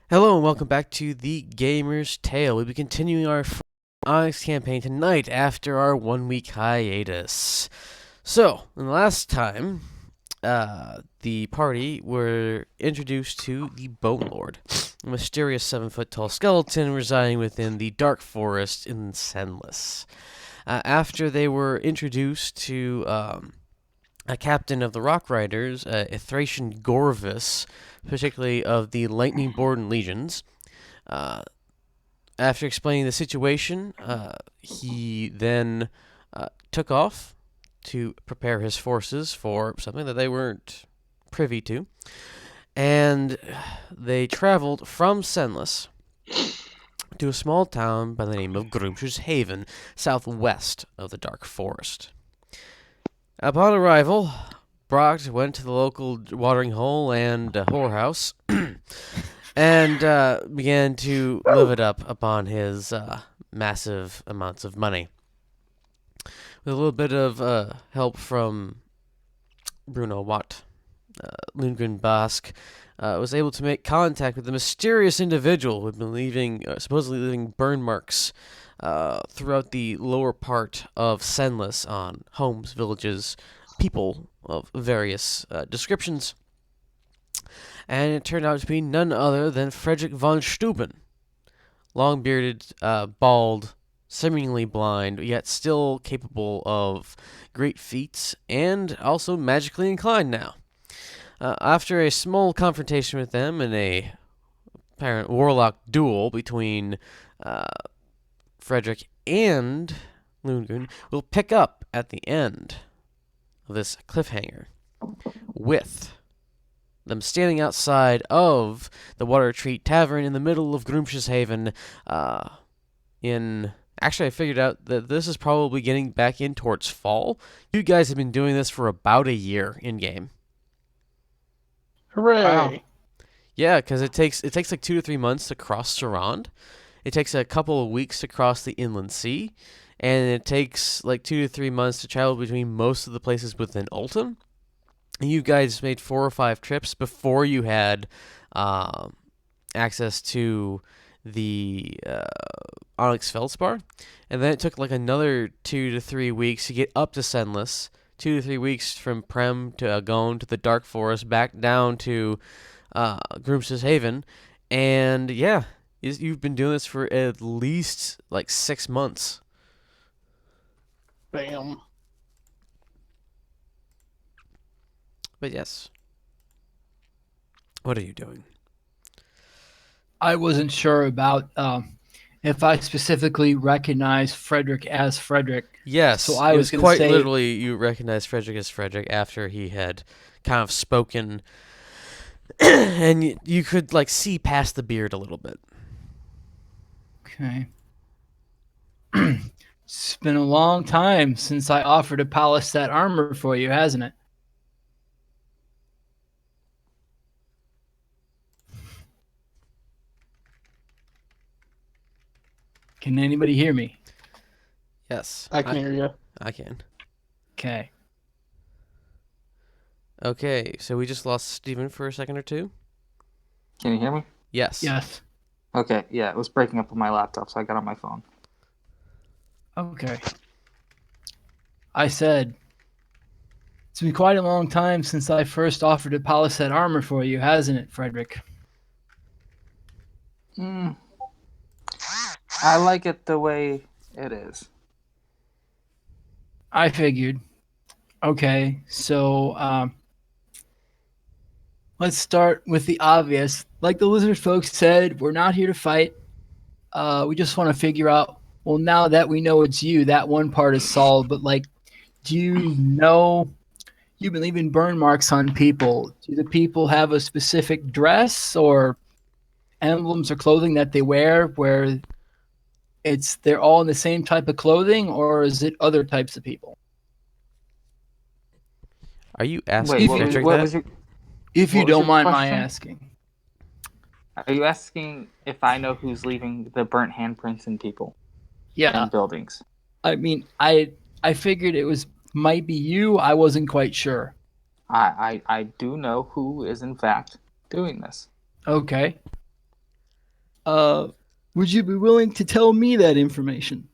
Hello and welcome back to the Gamer's Tale. We'll be continuing our Onyx campaign tonight after our 1 week hiatus. So, in the last time, the party were introduced to the Bone Lord, a mysterious 7-foot tall skeleton residing within the dark forest in Senlis. After they were introduced to a captain of the Rock Riders, Thracian Gorvis, particularly of the Lightning-Born Legions. Uh, After explaining the situation, he then took off to prepare his forces for something that they weren't privy to. And they traveled from Senlis to a small town by the name of Grumsh's Haven, southwest of the Dark Forest. Upon arrival, Brock went to the local watering hole and whorehouse and began to live it up upon his massive amounts of money. With a little bit of help from Bruno Watt, Lundgren Bask was able to make contact with a mysterious individual who had been supposedly leaving burn marks throughout the lower part of Senlis on homes, villages, people of various descriptions. And it turned out to be none other than Frederick von Steuben. Long-bearded, bald, seemingly blind, yet still capable of great feats, and also magically inclined now. After a small confrontation with them in a apparent warlock duel between Frederick and Lundgren, we'll pick up at the end of this cliffhanger with them standing outside of the Water Retreat Tavern in the middle of Grumsh's Haven. Actually, I figured out that this is probably getting back in towards fall. You guys have been doing this for about a year in game. Hooray! Wow. Yeah, because it takes like 2 to 3 months to cross Sarand. It takes a couple of weeks to cross the Inland Sea, and it takes like 2 to 3 months to travel between most of the places within Ultim. And you guys made 4 or 5 trips before you had access to the Onyx Feldspar, and then it took like another 2 to 3 weeks to get up to Senlis. 2 to 3 weeks from Prem to Agon to the Dark Forest, back down to Grooms's Haven, and yeah, you've been doing this for at least like 6 months. Bam. But yes, what are you doing? I wasn't sure about if I specifically recognize Frederick as Frederick. Yes, So I it was was going to quite say, literally you recognized Frederick as Frederick after he had kind of spoken, and you could like see past the beard a little bit. okay. It's been a long time since I offered to polish that armor for you, hasn't it? Can anybody hear me? Yes, I can hear you. I can. Okay. Okay, so we just lost Steven for a second or two. Can you hear me? Yes. Yes. Okay, yeah, it was breaking up on my laptop, so I got on my phone. Okay. I said, it's been quite a long time since I first offered to polish that armor for you, hasn't it, Frederick? I like it the way it is. I figured. Okay, so let's start with the obvious. Like the lizard folks said, we're not here to fight. We just want to figure out, well, now that we know it's you, that one part is solved. But like, do you know you've been leaving burn marks on people? Do the people have a specific dress or emblems or clothing that they wear where they're all in the same type of clothing, or is it other types of people? Are you Wait, asking what Frederick what that? was your If you what was don't your mind my question? asking. Are you asking if I know who's leaving the burnt handprints in people Yeah, and buildings? I mean, I figured it might be you. I wasn't quite sure. I do know who is in fact doing this. Okay. Uh, would you be willing to tell me that information?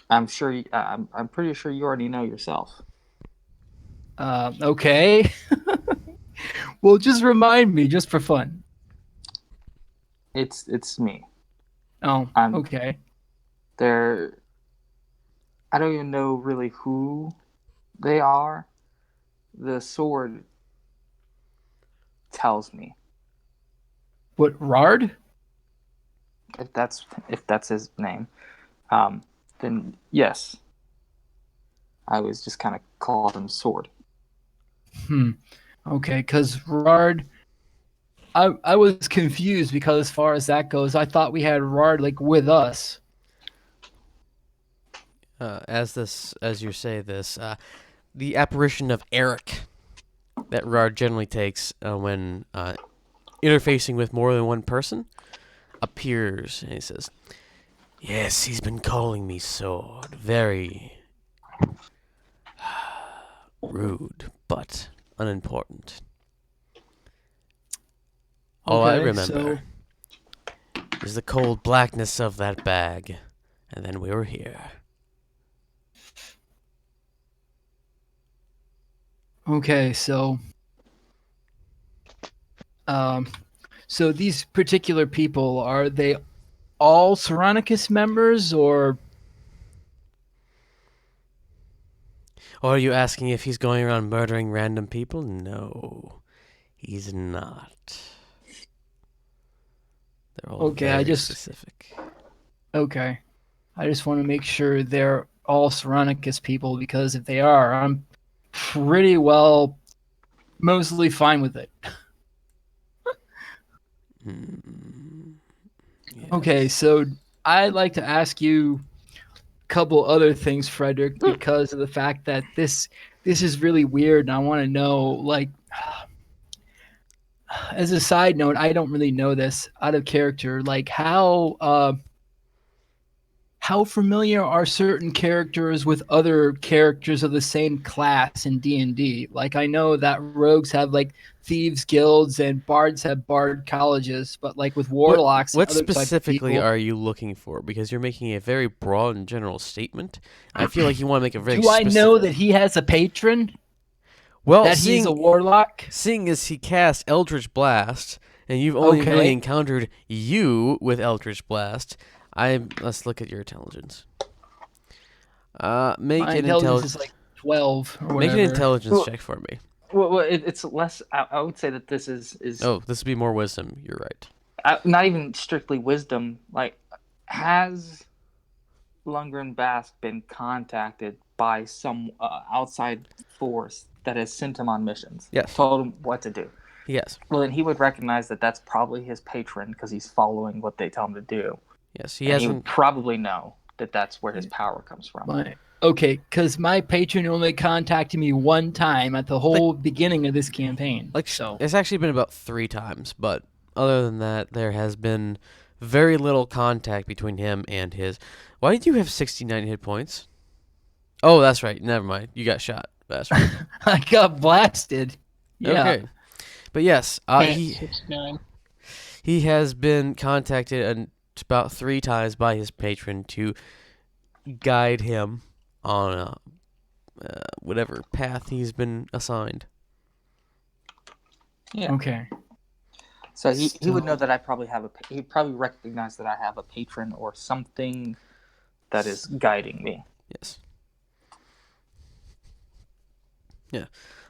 I'm sure. I'm pretty sure you already know yourself. Okay. Well, just remind me, just for fun. It's me. Oh, I'm okay. there. I don't even know really who they are. The sword tells me What, Rard? if that's his name. Um, then yes, I was just kind of called him Sword. Hmm. Okay, because Rard, I was confused because as far as that goes, I thought we had Rard like with us. As you say this, the apparition of Eric that Rard generally takes when interfacing with more than one person appears, and he says, "Yes, he's been calling me sword. Very rude, but unimportant. All I Okay, so remember is the cold blackness of that bag, and then we were here." okay, so um, so these particular people, are they all Saronicus members, or Or are you asking if he's going around murdering random people? No, he's not. They're all okay? I very just specific. okay. I just want to make sure they're all Saronicus people because if they are, I'm pretty well mostly fine with it. Mm, Okay, yes. so I'd like to ask you a couple other things, Frederick, because of the fact that this is really weird, and I want to know, like, as a side note, I don't really know this out of character, like how familiar are certain characters with other characters of the same class in D&D? Like I know that rogues have like thieves guilds and bards have bard colleges, but like with What warlocks and what other type of specifically people, are you looking for? Because you're making a very broad and general statement. I feel like you want to make a very do I know specific. that he has a patron? Well, That he's a warlock? seeing as he cast Eldritch Blast, and you've only really Okay. encountered you with Eldritch Blast, let's look at your intelligence. My intelligence is like 12 or Make an whatever. intelligence Well, check for me. it's less. I would say that this is Oh, this would be more wisdom. You're right. not even strictly wisdom. Like, has Lundgren Bask been contacted by some outside force that has sent him on missions, Yes. told him what to do? Yes. Well, then he would recognize that that's probably his patron because he's following what they tell him to do, Yes. He and he would hasn't. probably know that that's where his power comes from. My okay, because my patron only contacted me one time at the Like, whole beginning of this campaign. like So it's actually been about 3 times, but other than that, there has been very little contact between him and his. Why did you have 69 hit points? Oh, that's right. Never mind. You got shot. That's right. I got blasted. Yeah. Okay. But yes, Yeah, he 69. he has been contacted about 3 times by his patron to guide him on whatever path he's been assigned. Yeah. Okay. So he would know So that I probably have he'd probably recognize that I have a patron or something that is guiding me. Yes. Yeah.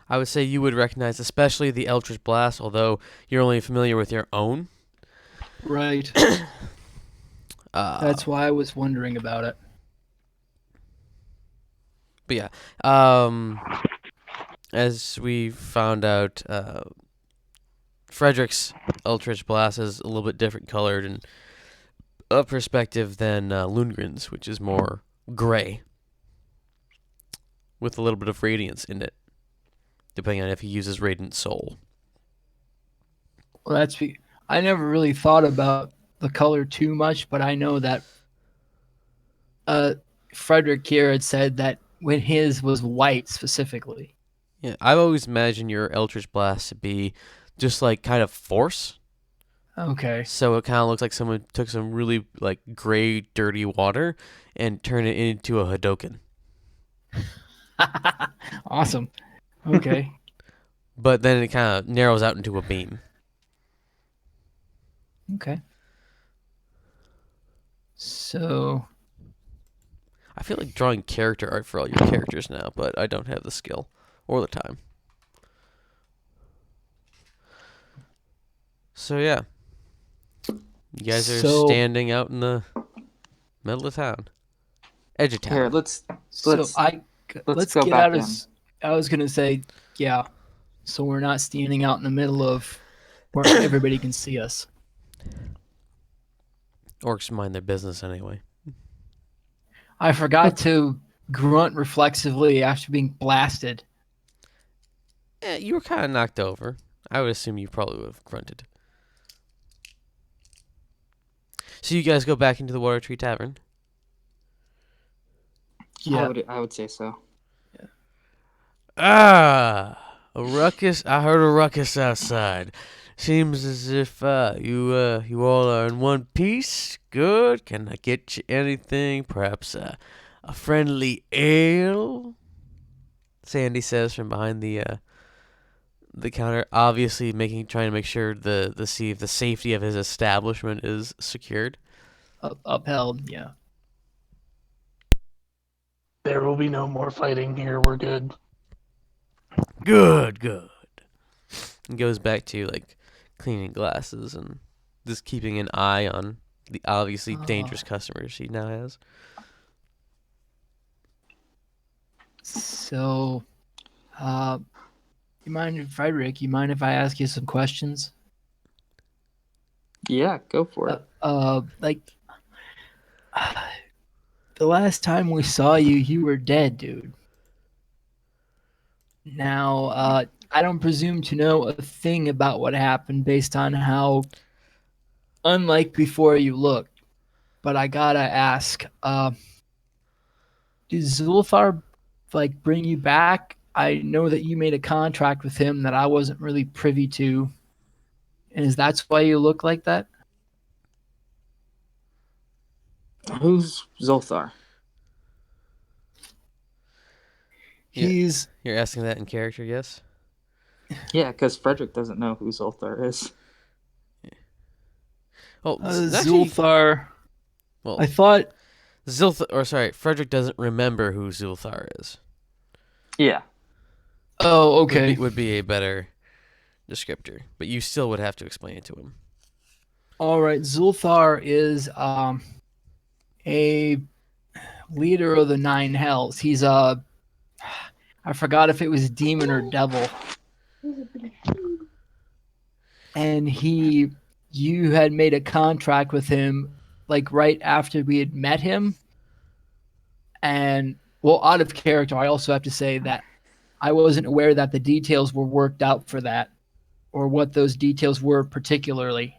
I would say you would recognize especially the Eldritch Blast, although you're only familiar with your own. right. That's why I was wondering about it. But yeah. As we found out, Frederick's Eldritch Blast is a little bit different colored and of perspective than Lundgren's, which is more gray with a little bit of radiance in it, depending on if he uses Radiant Soul. Well, I never really thought about the color too much, but I know that Frederick here had said that when his was white specifically. Yeah, I've always imagined your Eldritch Blast to be just like kind of force, Okay. So it kind of looks like someone took some really like gray, dirty water and turned it into a Hadoken. Awesome. Okay. But then it kind of narrows out into a beam. Okay. So, I feel like drawing character art for all your characters now, but I don't have the skill or the time. So yeah, you guys are so, standing out in the middle of town, edge of Here, town. so let's I let's let's go get out back of. in. I was gonna say, yeah. So we're not standing out in the middle of where everybody can see us. Orcs mind their business anyway. I forgot to grunt reflexively after being blasted. You were kind of knocked over. I would assume you probably would have grunted. So you guys go back into the Water Tree Tavern. Yeah. I would say so. Ah, a ruckus! I heard a ruckus outside. Seems as if you all are in one piece. Good. Can I get you anything? Perhaps a friendly ale? Sandy says from behind the counter, obviously trying to make sure the safety of his establishment is secured. Upheld. Yeah. There will be no more fighting here. We're good. Good, good. He goes back to like cleaning glasses and just keeping an eye on the obviously dangerous customers he now has. So, uh, Frederick? You mind if I ask you some questions? Yeah, go for it. Like the last time we saw you, you were dead, dude. Now, I don't presume to know a thing about what happened based on how unlike before you look, but I gotta ask, did Zulthar like bring you back? I know that you made a contract with him that I wasn't really privy to, and is that's why you look like that? Who's Zolthar? Yeah. He's You're asking that in character, yes? Yeah, because Frederick doesn't know who Zolthar is. Oh, actually, Zulthar. well, I thought. Frederick doesn't remember who Zulthar is. Yeah. Oh, Would okay. be a better descriptor, but you still would have to explain it to him. All right. Zulthar is a leader of the Nine Hells. He's a I forgot if it was demon or devil. And you had made a contract with him like right after we had met him. And well, out of character, I also have to say that I wasn't aware that the details were worked out for that or what those details were particularly.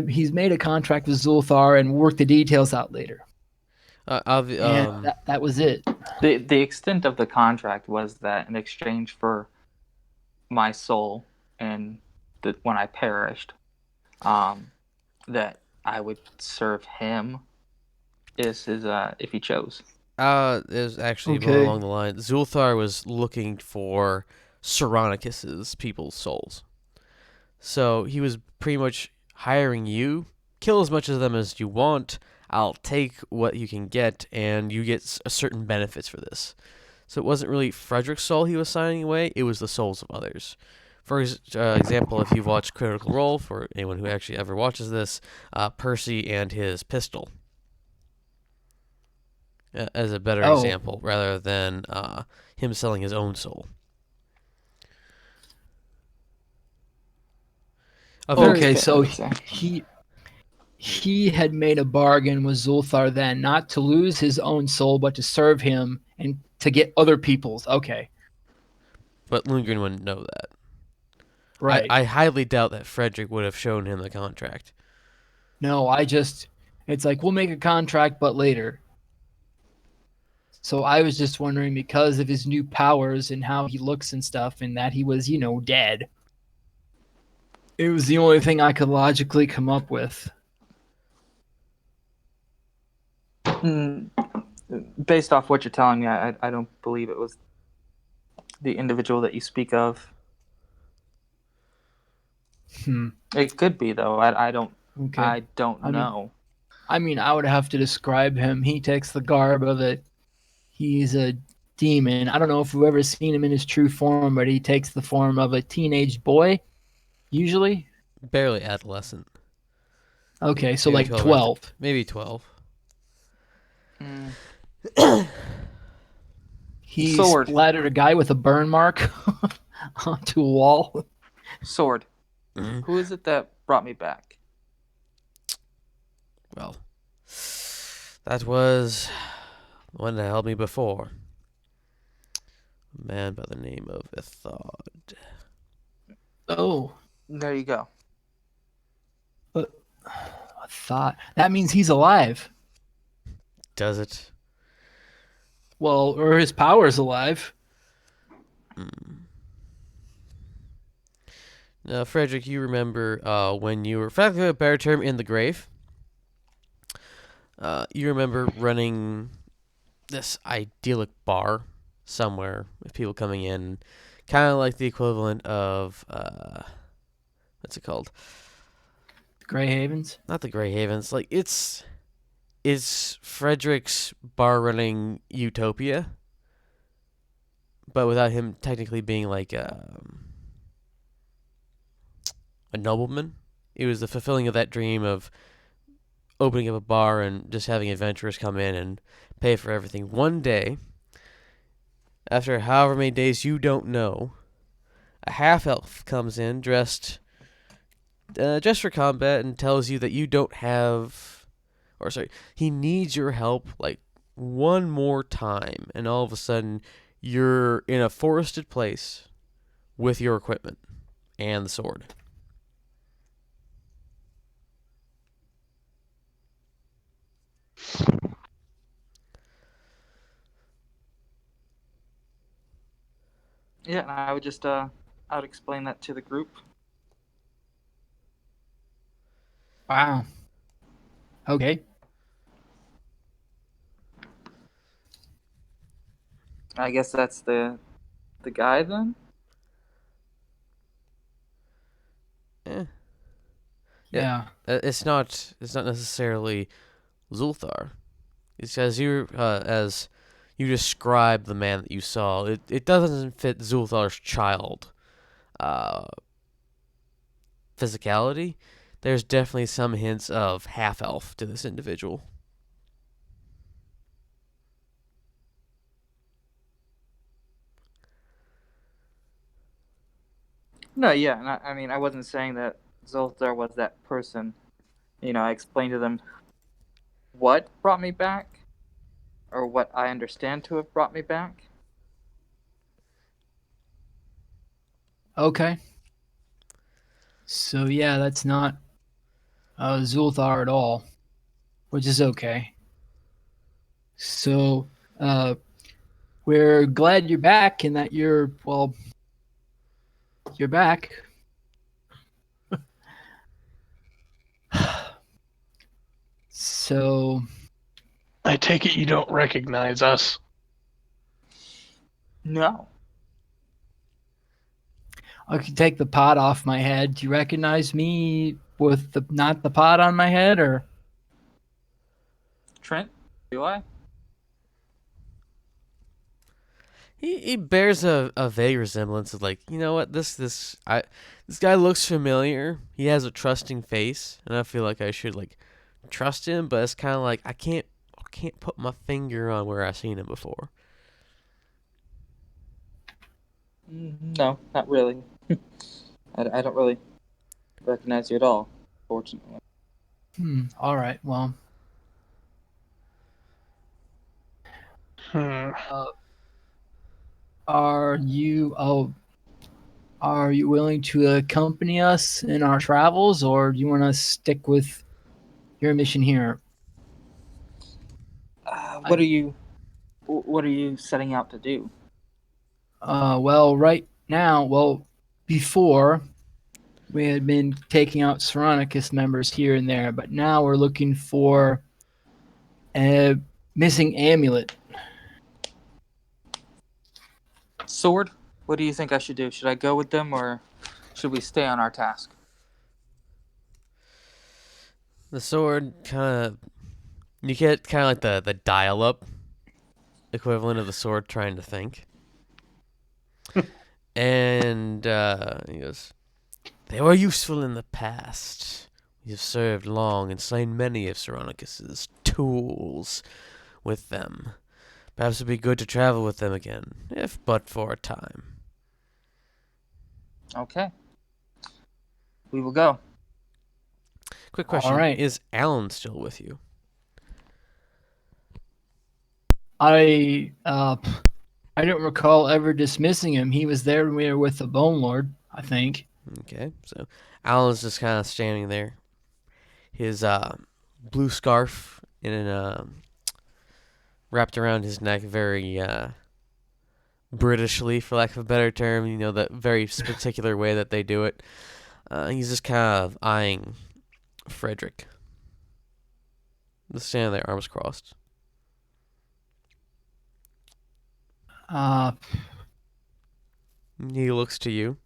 He's made a contract with Zulthar and worked the details out later. And that was it. The extent of the contract was that in exchange for my soul and when I perished, that I would serve him if he chose. It was actually more Okay. along the line. Zulthar was looking for Saronicus's people's souls. So he was pretty much hiring you. Kill as much of them as you want. I'll take what you can get, and you get a certain benefits for this. So it wasn't really Frederick's soul he was signing away, it was the souls of others. For example, if you've watched Critical Role, for anyone who actually ever watches this, Percy and his pistol. As a better Oh, example, rather than him selling his own soul. okay. fair, I So would say. he had made a bargain with Zulthar then, not to lose his own soul, but to serve him and to get other people's. Okay, But Lundgren wouldn't know that. right. I highly doubt that Frederick would have shown him the contract. No, it's like we'll make a contract, but later. So I was just wondering because of his new powers and how he looks and stuff, and that he was, dead. It was the only thing I could logically come up with. Mm, based off what you're telling me, I don't believe it was the individual that you speak of. Hmm. It could be though. Okay. I don't I mean, know. I would have to describe him. He takes the garb of it. He's a demon. I don't know if you've ever seen him in his true form, but he takes the form of a teenage boy, usually. Barely adolescent. Okay, so Maybe like 12 or 12. maybe 12. Mm. He Sword. splattered a guy with a burn mark onto a wall. Sword. Mhm. Who is it that brought me back? Well, that was the one that held me before. A man by the name of Ithod. Oh, There you go. I thought. That means he's alive. Does it? Well, or his power's alive. Mm. Now, Frederick, you remember when you were, for lack of a better term, in the grave? You remember running this idyllic bar somewhere with people coming in, kind of like the equivalent of, what's it called? Grey Havens. Not the Grey Havens. Like, it's Frederick's bar running utopia, but without him technically being like a nobleman. It was the fulfilling of that dream of opening up a bar and just having adventurers come in and pay for everything. One day, after however many days you don't know, a half elf comes in dressed for combat and tells you that you don't have, or sorry, he needs your help like one more time, and all of a sudden you're in a forested place with your equipment and the sword. Yeah, and I would just I would explain that to the group. Wow. Okay. I guess that's the guy then. Eh, yeah, Yeah. it's not necessarily Zulthar. It's as you describe the man that you saw. It doesn't fit Zulthar's child uh, physicality. There's definitely some hints of half elf to this individual. No, yeah, and I mean I wasn't saying that Zoltar was that person. I explained to them what brought me back, or what I understand to have brought me back. Okay. So yeah, that's not Zulthar at all, which is okay. So uh, we're glad you're back and that you're back. So I take it you don't recognize us. No, I could take the pot off my head. Do you recognize me with the not the pot on my head, or Trent, do I? He bears a vague resemblance of like, you know what, this guy looks familiar. He has a trusting face, and I feel like I should like trust him, but it's kind of like I can't put my finger on where I've seen him before. No, not really. I don't really recognize you at all, fortunately. all right, well, Hmm. uh, are you are you willing to accompany us in our travels, or do you want to stick with your mission here? What I are you? What are you setting out to do? well, right now, well, before We had been taking out Saronicus members here and there, but now we're looking for a missing amulet. Sword, what do you think I should do? Should I go with them or should we stay on our task? The sword kind of, you get kind of like the dial-up equivalent of the sword trying to think. And he goes, "They were useful in the past. We have served long and slain many of Saronicus's tools with them. Perhaps it'd be good to travel with them again, if but for a time." Okay. We will go. Quick question: All right. Is Alan still with you? I don't recall ever dismissing him. He was there when we were with the Bone Lord, I think. Okay, so Alan's just kind of standing there, his blue scarf wrapped around his neck, very Britishly, for lack of a better term. You know, that very particular way that they do it. He's just kind of eyeing Frederick, just standing there, arms crossed. Uh, He looks to you.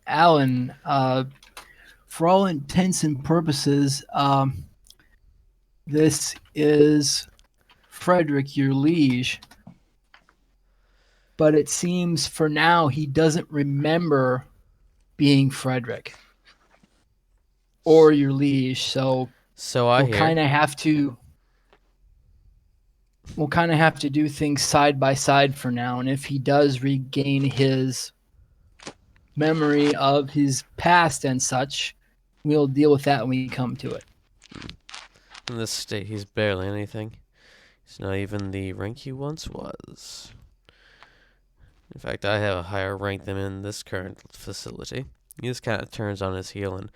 Alan, for all intents and purposes, this is Frederick, your liege. But it seems for now he doesn't remember being Frederick or your liege. So So I we'll hear. kind of have to do things side by side for now. And if he does regain his memory of his past and such, we'll deal with that when we come to it. In this state, he's barely anything. He's not even the rank he once was. In fact, I have a higher rank than in this current facility. He just kind of turns on his heel and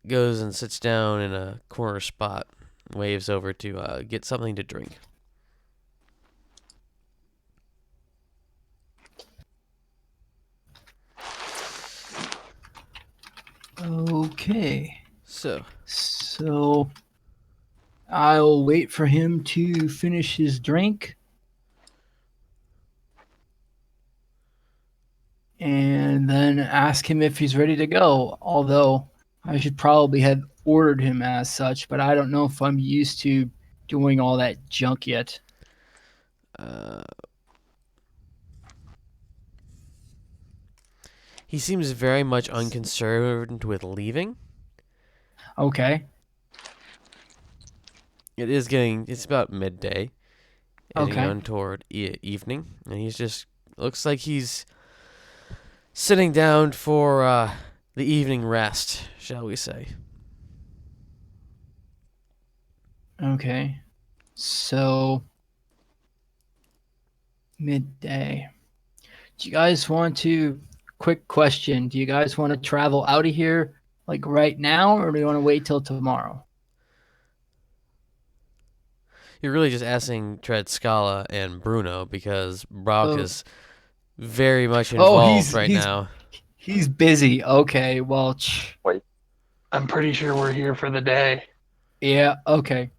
goes and sits down in a corner spot, waves over to get something to drink. Okay. So, I'll wait for him to finish his drink. And then ask him if he's ready to go. Although I should probably have ordered him as such, but I don't know if I'm used to doing all that junk yet. he seems very much unconcerned with leaving. Okay. It's about midday, heading Okay. on toward evening, and looks like he's sitting down for the evening rest, shall we say. Okay. So midday. Do you guys want to quick question, do you guys want to travel out of here like right now or do you want to wait till tomorrow? You're really just asking Tread Scala and Bruno because Brock Oh. is very much Oh, involved right now. He's busy. Okay. Well, I'm pretty sure we're here for the day. yeah, okay.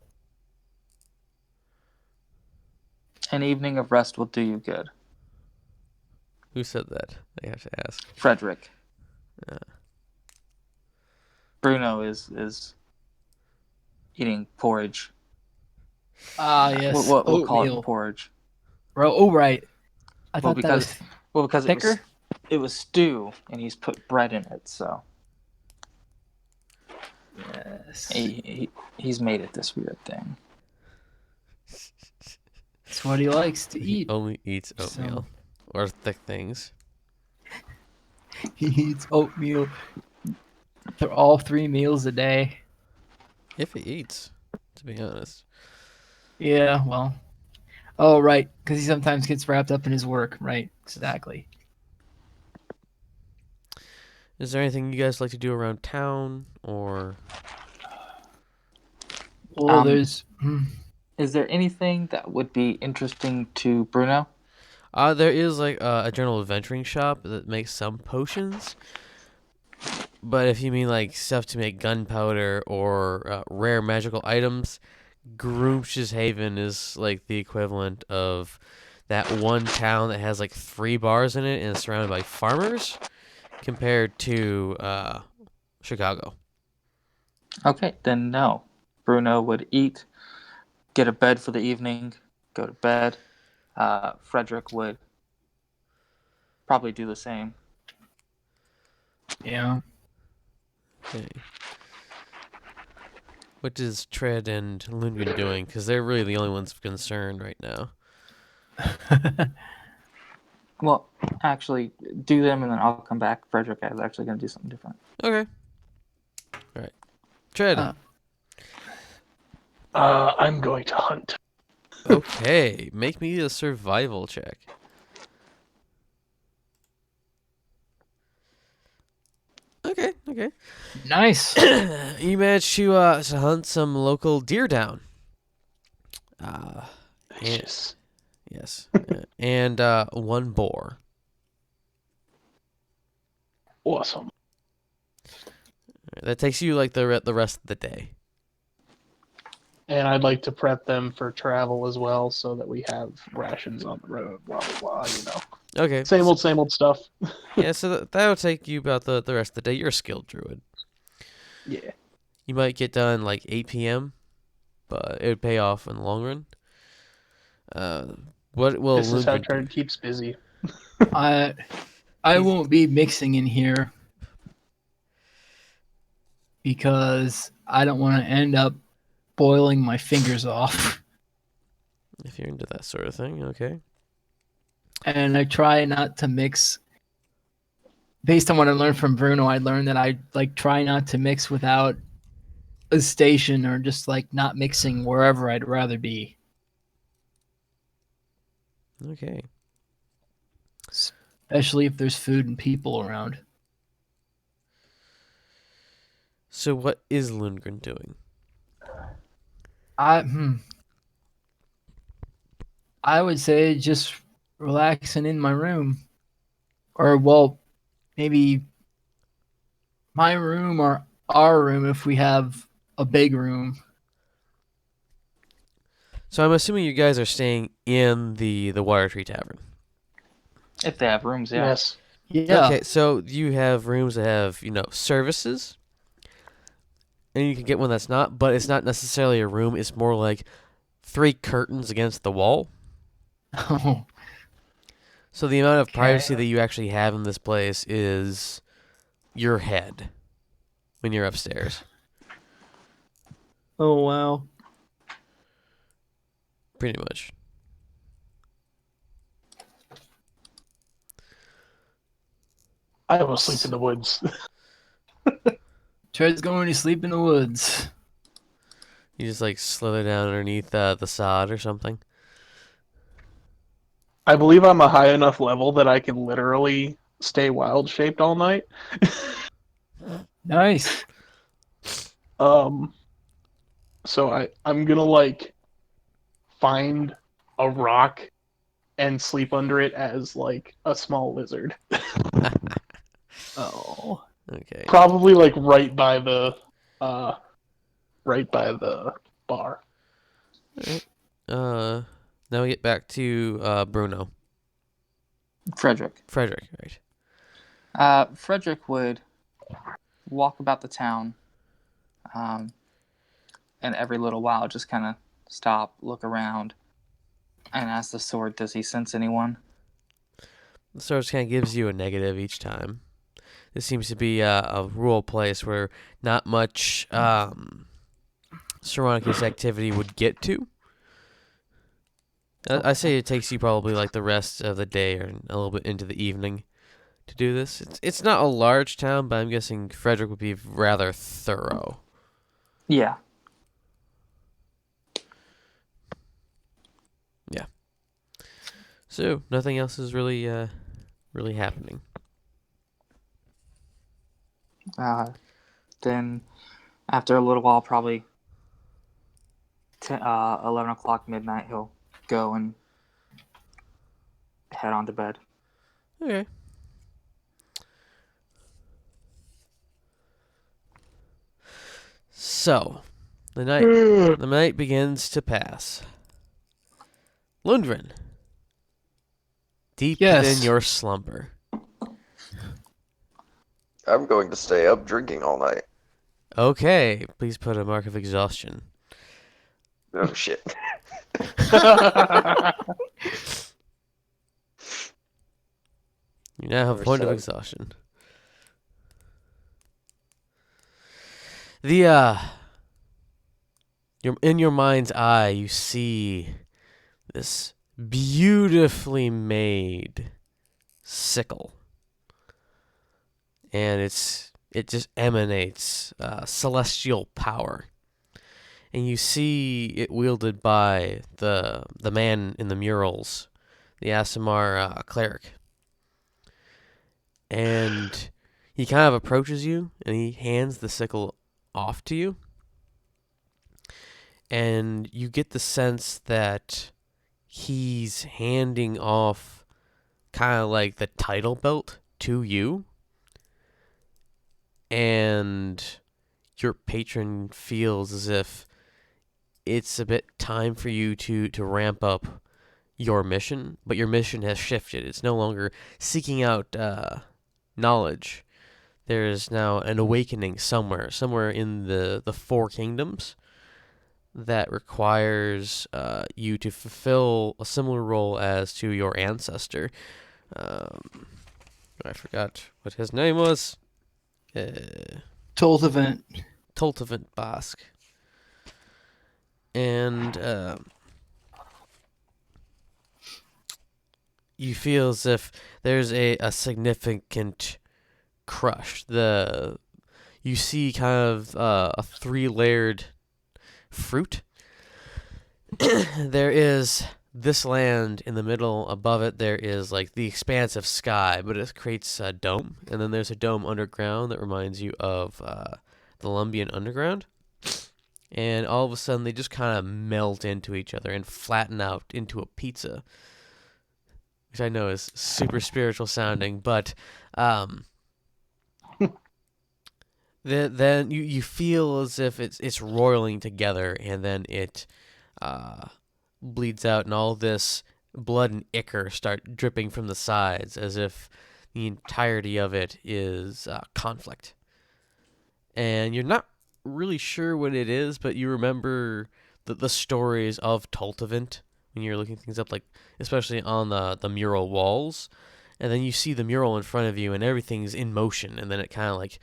An evening of rest will do you good. Who said that? I have to ask. Frederick. Bruno is eating porridge. Yes. We'll call Oatmeal. it porridge. Oh, right. I Well, thought that was because thicker. it was stew and he's put bread in it, so Yes. he's made it this weird thing. It's what he likes to He eat. only eats oatmeal or thick things. He eats oatmeal for all 3 meals a day. If he eats, to be honest. Yeah, well. Oh, right. Because he sometimes gets wrapped up in his work. Right. Exactly. Is there anything you guys like to do around town, or Well, Is there anything that would be interesting to Bruno? There is like a general adventuring shop that makes some potions, but if you mean like stuff to make gunpowder or rare magical items, Groomsh's Haven is like the equivalent of that one town that has like 3 bars in it and is surrounded by farmers, compared to Chicago. Okay, then no. Bruno would eat, get a bed for the evening, go to bed. Frederick would probably do the same. Yeah. Okay. What is Tread and Lundgren doing? Because they're really the only ones concerned right now. Well, actually, do them and then I'll come back. Frederick is actually going to do something different. Okay. All right. Tread. Uh, I'm going to hunt. Okay. Make me a survival check. Okay. Okay. Nice. You managed to hunt some local deer down. And, Yes. yes. And 1 boar. Awesome. That takes you like the rest of the day. And I'd like to prep them for travel as well, so that we have rations on the road. Blah blah blah. You know, Okay. same old stuff. Yeah. So that'll take you about the rest of the day. You're a skilled druid. Yeah. You might get done like 8 p.m., but it would pay off in the long run. What will This is how Lundgren do? Trent keeps busy. I won't be mixing in here because I don't want to end up boiling my fingers off. If you're into that sort of thing, okay. And I try not to mix. Based on what I learned from Bruno, I learned that I like try not to mix without a station or just like not mixing wherever I'd rather be. Okay. Especially if there's food and people around. So what is Lundgren doing? I would say just relaxing in my room. Or well, maybe my room or our room if we have a big room. So I'm assuming you guys are staying in the Water Tree Tavern. If they have rooms, yeah. Yes. Yeah. Okay, so you have rooms that have, services, and you can get one that's not, but it's not necessarily a room. It's more like 3 curtains against the wall. Oh, So the amount of Okay. privacy that you actually have in this place is your head when you're upstairs. oh wow. Pretty much. I will sleep in the woods. Tred's going to sleep in the woods. You just like slither down underneath the sod or something. I believe I'm a high enough level that I can literally stay wild shaped all night. Nice. So I'm gonna like find a rock and sleep under it as like a small lizard. Oh. Okay. Probably like right by the bar. Alright. Now we get back to Bruno. Frederick. Frederick, right. Frederick would walk about the town, and every little while just kind of stop, look around, and ask the sword, does he sense anyone? The source kind of gives you a negative each time. This seems to be a rural place where not much Saronikus activity would get to. I say it takes you probably like the rest of the day or a little bit into the evening to do this. It's not a large town, but I'm guessing Frederick would be rather thorough. Yeah. Yeah. So nothing else is really happening. Then, after a little while, probably 11 o'clock midnight, he'll go and head on to bed. Okay. So, the night begins to pass. Lundgren, deep within Yes. your slumber. I'm going to stay up drinking all night. Okay, please put a mark of exhaustion. Oh shit. You now have a point of Never exhaustion. The in your mind's eye, you see this beautifully made sickle, and it just emanates celestial power. And you see it wielded by the man in the murals, the Asimar cleric. And he kind of approaches you, and he hands the sickle off to you. And you get the sense that he's handing off kind of like the title belt to you. And your patron feels as if it's a bit time for you to ramp up your mission, but your mission has shifted. It's no longer seeking out knowledge. There is now an awakening somewhere in the Four Kingdoms that requires you to fulfill a similar role as to your ancestor. I forgot what his name was. Toltevent. Toltevent Bosk. And you feel as if there's a significant crush. You see kind of a three-layered fruit. There is this land in the middle. Above it, there is like the expanse of sky, but it creates a dome. And then there's a dome underground that reminds you of the Lumbian Underground. And all of a sudden, they just kind of melt into each other and flatten out into a pizza, which I know is super spiritual sounding, but then you feel as if it's roiling together, and then it bleeds out, and all this blood and ichor start dripping from the sides, as if the entirety of it is conflict. And you're not really sure what it is, but you remember the stories of Toltevent when you're looking things up, like especially on the mural walls. And then you see the mural in front of you, and everything's in motion, and then it kind of like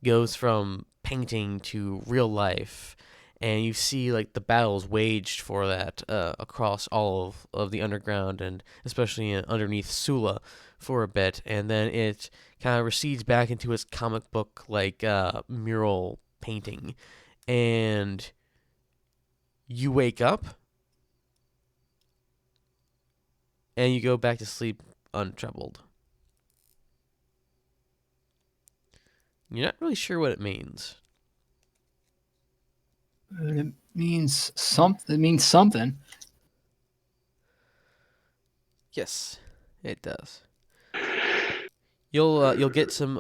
goes from painting to real life, and you see like the battles waged for that across all of the underground, and especially underneath Sula for a bit, and then it kind of recedes back into its comic book like mural painting, and you wake up and you go back to sleep untroubled. You're not really sure what it means. It means something. It means something. Yes, it does. You'll get some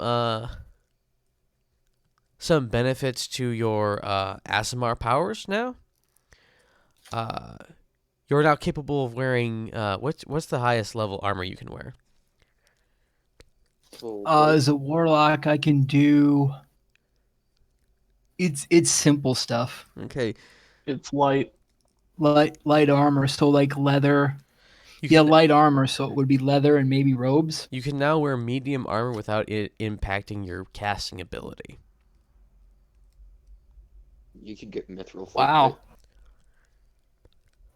benefits to your Asimar powers now. You're now capable of wearing what's the highest level armor you can wear? As a warlock, I can do. It's simple stuff. Okay, It's light. Light armor, so like leather. you Yeah, can light armor, so it would be leather and maybe robes. you can now wear medium armor without it impacting your casting ability. You could get mithril. Wow.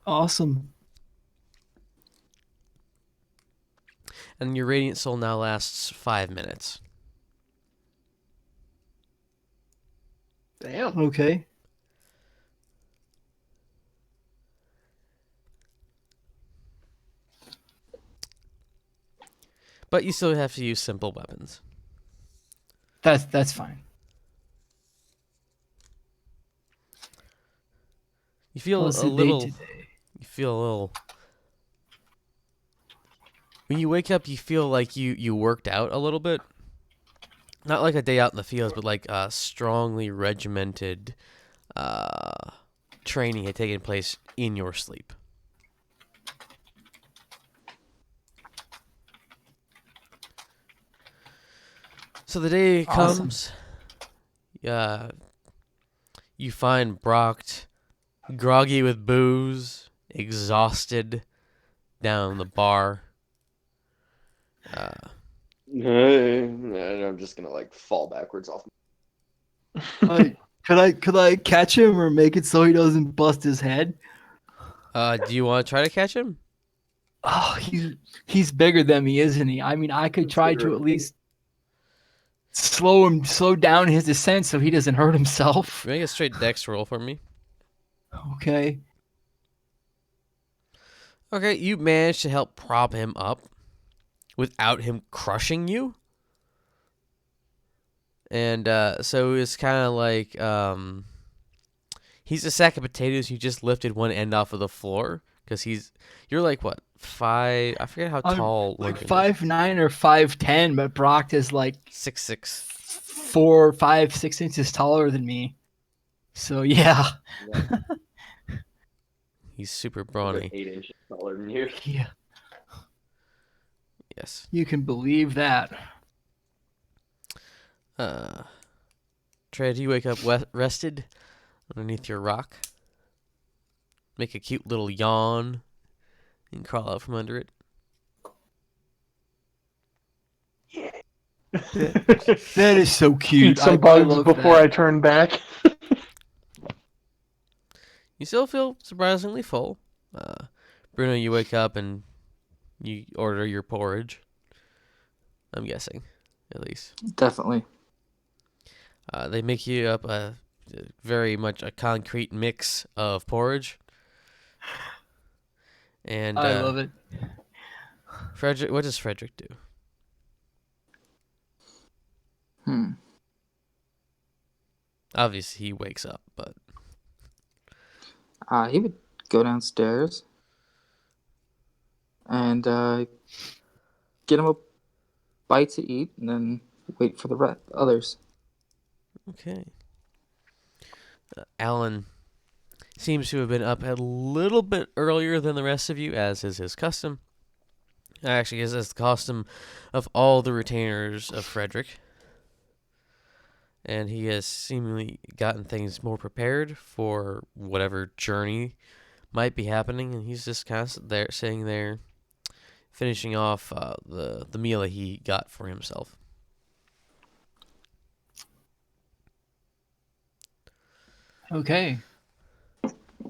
Awesome. And your Radiant Soul now lasts 5 minutes. Damn. Okay. But you still have to use simple weapons. That's fine. You feel What's a the date little today? you feel a little When you wake up, you feel like you worked out a little bit. Not like a day out in the fields, but like strongly regimented training had taken place in your sleep. So the day Awesome. comes. You find Brock groggy with booze, exhausted, down the bar. I'm just gonna like fall backwards off. Could I catch him or make it so he doesn't bust his head? Do you want to try to catch him? Oh, he's bigger than me, isn't he? I mean, I could try to at least slow down his descent so he doesn't hurt himself. Make a straight dex roll for me. Okay. Okay, you managed to help prop him up without him crushing you. And so it's kind of like he's a sack of potatoes. You just lifted one end off of the floor because you're like what 5? I forget how tall. Like Logan is. 5'9" or 5'10", but Brock is like 6'6". 4, 5, 6 inches taller than me. So yeah. He's super Like brawny. 8 inches taller than you. Yeah. Yes. You can believe that. Trey, do you wake up rested underneath your rock? Make a cute little yawn and crawl out from under it. That is so cute. Eat some I bugs love before that. I turn back. You still feel surprisingly full. Bruno, you wake up and you order your porridge. I'm guessing, at least. Definitely. They make you up very much a concrete mix of porridge. And I love it. Frederick, what does Frederick do? Obviously, he wakes up, but He would go downstairs and get him a bite to eat, and then wait for the others. okay. Alan seems to have been up a little bit earlier than the rest of you, as is his custom. Actually, as is the custom of all the retainers of Frederick. And he has seemingly gotten things more prepared for whatever journey might be happening. And he's just kind of sitting there, finishing off the meal that he got for himself. Okay.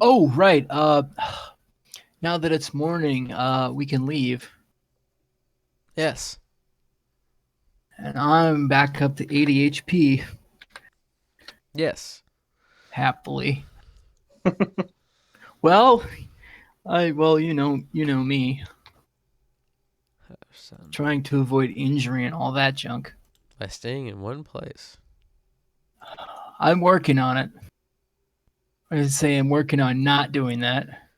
Oh, right. Now that it's morning, we can leave. Yes. And I'm back up to 80 HP, Yes. happily. Well, you know me, trying to avoid injury and all that junk. By staying in one place. I'm working on it. I would say I'm working on not doing that.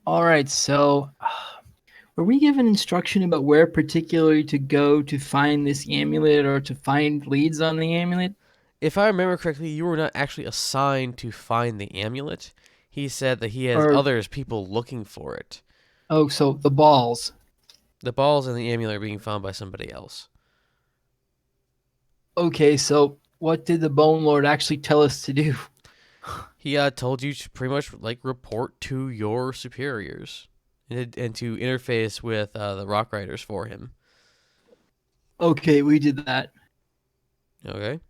All right, so were we given instruction about where particularly to go to find this amulet or to find leads on the amulet? If I remember correctly, you were not actually assigned to find the amulet. He said that he has people looking for it. Oh, so the balls. The balls and the amulet are being found by somebody else. Okay, so what did the Bone Lord actually tell us to do? He told you to pretty much report to your superiors and to interface with the Rock Riders for him. Okay, we did that. Okay.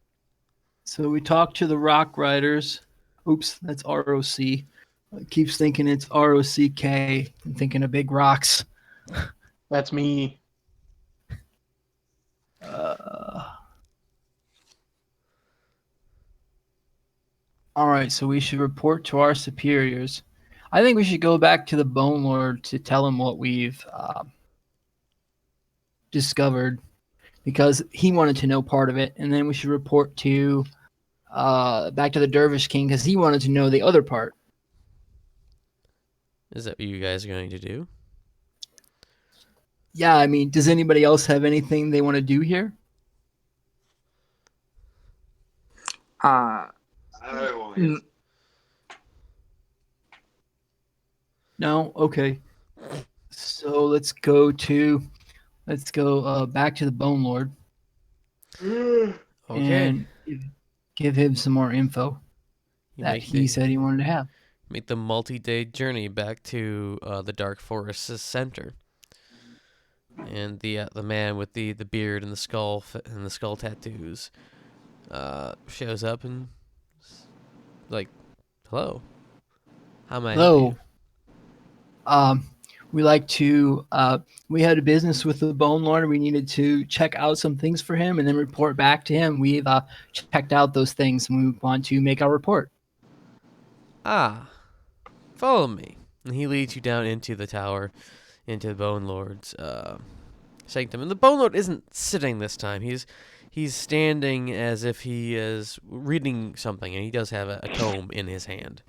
So we talked to the Rock Riders. Oops, that's ROC. It keeps thinking it's ROCK and thinking of big rocks. That's me. All right, so we should report to our superiors. I think we should go back to the Bone Lord to tell him what we've discovered, because he wanted to know part of it, and then we should report to back to the Dervish King because he wanted to know the other part. Is that what you guys are going to do? Yeah, I mean, does anybody else have anything they want to do here? Uh, I won't n- No? Okay. So let's go back to the Bone Lord Okay. and give him some more info You that make he said he wanted to have. the multi-day journey back to the Dark Forest's center. And the man with the beard and the and the skull tattoos shows up and like, hello, how may I help you? Hello. Um, we like to. We had a business with the Bone Lord. We needed to check out some things for him and then report back to him. We've checked out those things and we want to make our report. Ah, follow me. And he leads you down into the tower, into the Bone Lord's sanctum. And the Bone Lord isn't sitting this time. He's standing as if he is reading something, and he does have a tome in his hand.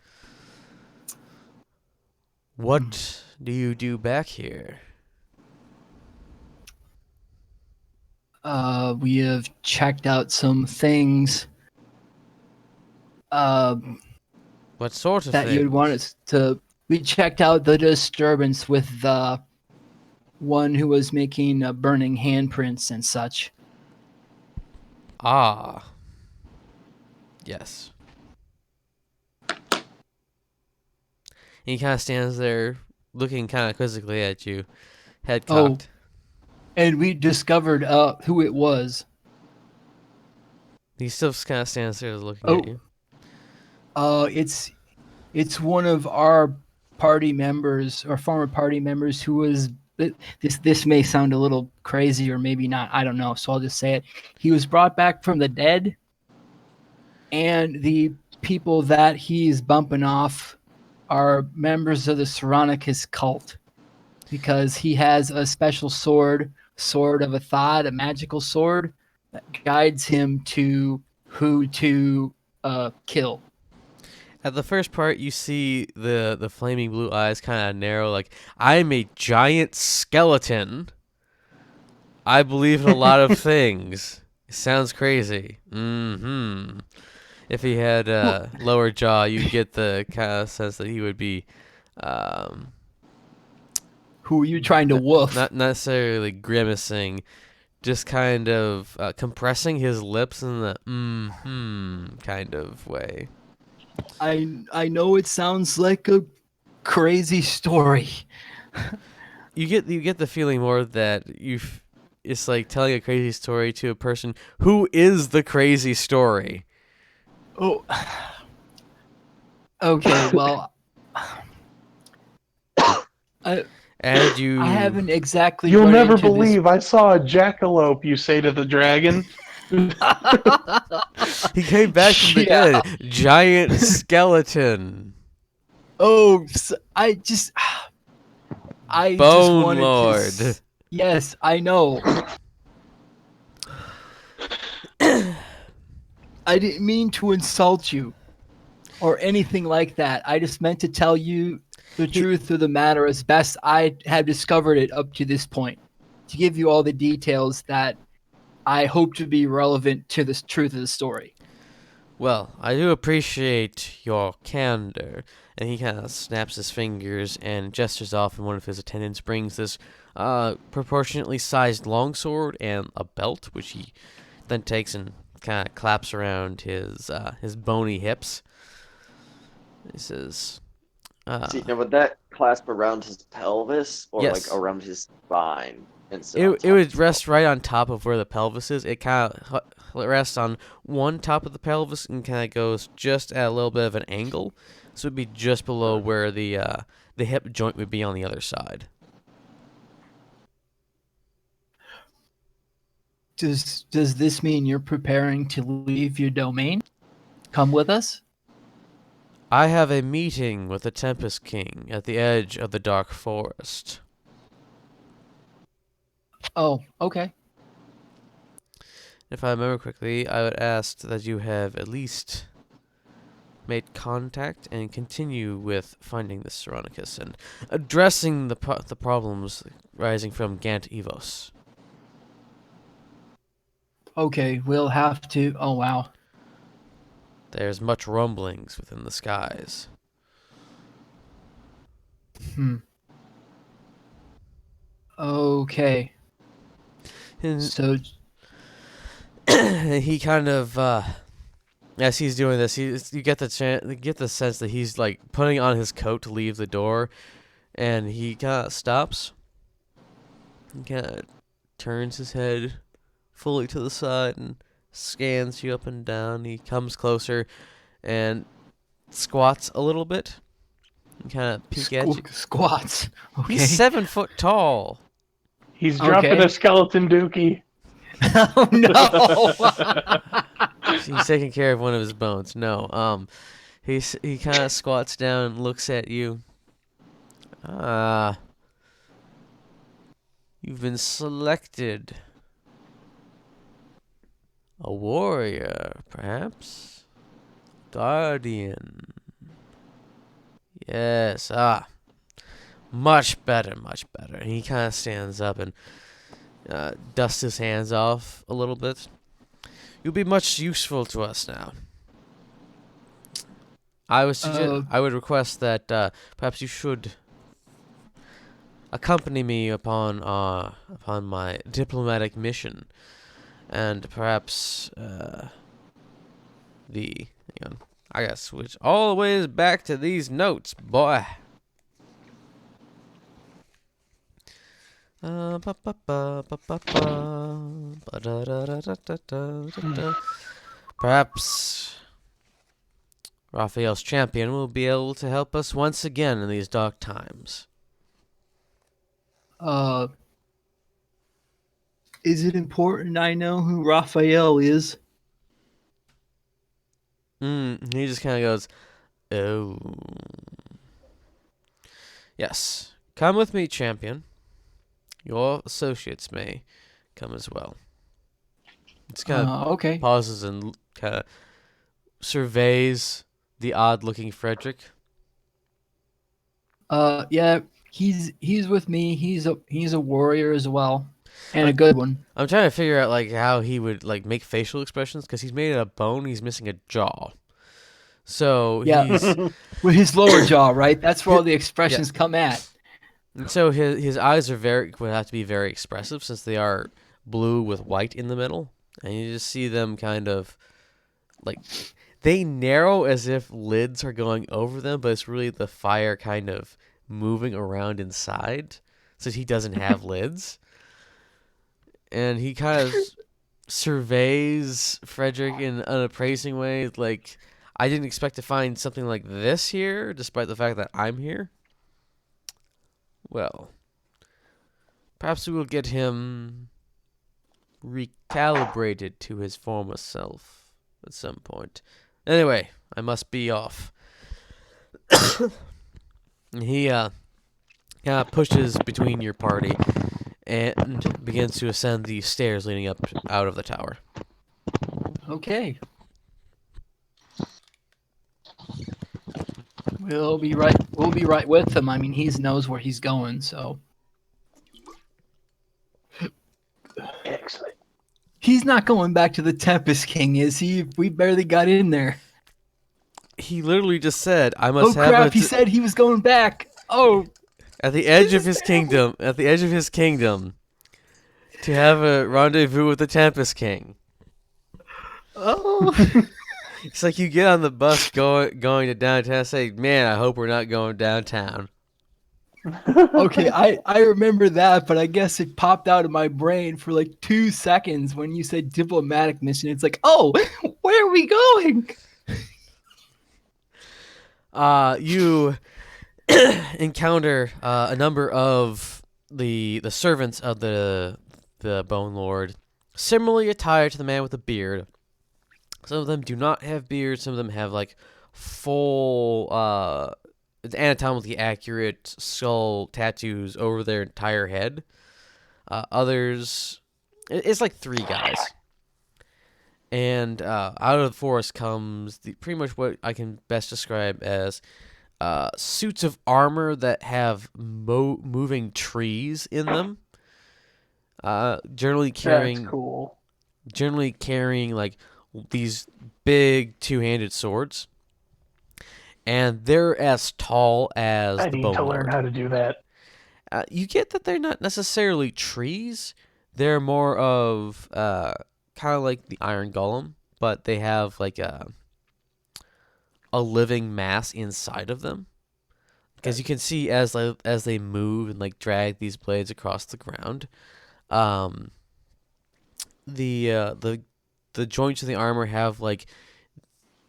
What do you do back here? We have checked out some things What sort of that you would things? want us to. We checked out the disturbance with the one who was making burning handprints and such. Ah, yes. He kind of stands there, looking kind of quizzically at you, head Oh, cocked. and we discovered who it was. He still kind of stands there, looking at Oh, you. it's one of our party members or former party members who was this may sound a little crazy or maybe not, I don't know, so I'll just say it. He was brought back from the dead, and the people that he's bumping off are members of the Saronicus cult because he has a special sword of a thought, a magical sword that guides him to who to kill. At the first part, you see the flaming blue eyes kind of narrow, like, I'm a giant skeleton. I believe in a lot of things. It sounds crazy. Mm-hmm. If he had Well, a lower jaw, you get the kind of sense that he would be, um, who are you trying to woof? not necessarily grimacing, just kind of compressing his lips in the kind of way. I know it sounds like a crazy story. You get the feeling more that it's like telling a crazy story to a person who is the crazy story. Oh, okay. Well, I And I you haven't exactly You'll run never into this. believe I saw a jackalope, you say to the dragon. he came back from the Yeah. dead, giant skeleton, Oh, I just Bone wanted to. Lord. Yes, I know. I didn't mean to insult you or anything like that. I just meant to tell you the He- truth of the matter as best I have discovered it up to this point, to give you all the details that I hope to be relevant to the truth of the story. Well, I do appreciate your candor. And he kind of snaps his fingers and gestures off, and one of his attendants brings this proportionately sized longsword and a belt, which he then takes and kind of claps around his bony hips. He says, See, now would that clasp around his pelvis or like yes. around his spine and sit on It top would of rest right on top of where the pelvis is. It kind of rests on one top of the pelvis and kind of goes just at a little bit of an angle. So it'd be just below where the hip joint would be on the other side. Does this mean you're preparing to leave your domain? Come with us? I have a meeting with the Tempest King at the edge of the Dark Forest. Oh, okay. If I remember correctly, I would ask that you have at least made contact and continue with finding the Saronicus and addressing the problems rising from Gant Evos. Okay, we'll have to. Oh wow. There's much rumblings within the skies. Okay. And So he kind of, as he's doing this, you get the sense that he's like putting on his coat to leave the door, and he kind of stops. He kind of turns his head fully to the side and scans you up and down. He comes closer and squats a little bit. And kind of peek at you. squats. Okay. He's 7 foot tall. He's dropping Okay. a skeleton dookie. Oh no. He's taking care of one of his bones. No, he kind of squats down and looks at you. You've been selected. A warrior, perhaps? Guardian. Yes, much better, much better. And he kind of stands up and dusts his hands off a little bit. You'll be much useful to us now. I would request that perhaps you should accompany me upon my diplomatic mission, and perhaps I gotta switch all the ways back to these notes, boy. Perhaps Raphael's champion will be able to help us once again in these dark times. Is it important I know who Raphael is? He just kind of goes, oh. Yes. Come with me, champion. Your associates may come as well. It's kind of Okay. pauses and kind of surveys the odd-looking Frederick. Yeah, he's with me. He's a warrior as well, and a good one. I'm trying to figure out like how he would like make facial expressions because he's made out of bone. He's missing a jaw. So Yeah. he's With his lower jaw, right? That's where all the expressions come at. and so his eyes would have to be very expressive since they are blue with white in the middle, and you just see them kind of like they narrow as if lids are going over them, but it's really the fire kind of moving around inside, so he doesn't have lids. And he kind of surveys Frederick in an appraising way, like, I didn't expect to find something like this here, despite the fact that I'm here. Well, perhaps we will get him recalibrated to his former self at some point. Anyway, I must be off. He kind of pushes between your party and begins to ascend the stairs leading up out of the tower. Okay. We'll be right with him. I mean, he knows where he's going, so. Excellent. He's not going back to the Tempest King, is he? We barely got in there. He literally just said, "I must Oh have crap! He said he was going back. Oh, at the edge of his kingdom, to have a rendezvous with the Tempest King." oh. It's like you get on the bus going to downtown and say, "Man, I hope we're not going downtown." Okay, I remember that, but I guess it popped out of my brain for like 2 seconds when you said diplomatic mission. It's like, oh, where are we going? You encounter a number of the servants of the Bone Lord, similarly attired to the man with the beard. Some of them do not have beards. Some of them have like full, anatomically accurate skull tattoos over their entire head. Others, it's like 3 guys, And out of the forest comes pretty much what I can best describe as suits of armor that have moving trees in them. Generally That's carrying cool. like these big two-handed swords, and they're as tall as I the need to Bone learn Lord. how to do that. You get that they're not necessarily trees; they're more of kind of like the Iron Golem, but they have like a living mass inside of them. Because you can see as they move and like drag these blades across the ground, um, the joints of the armor have like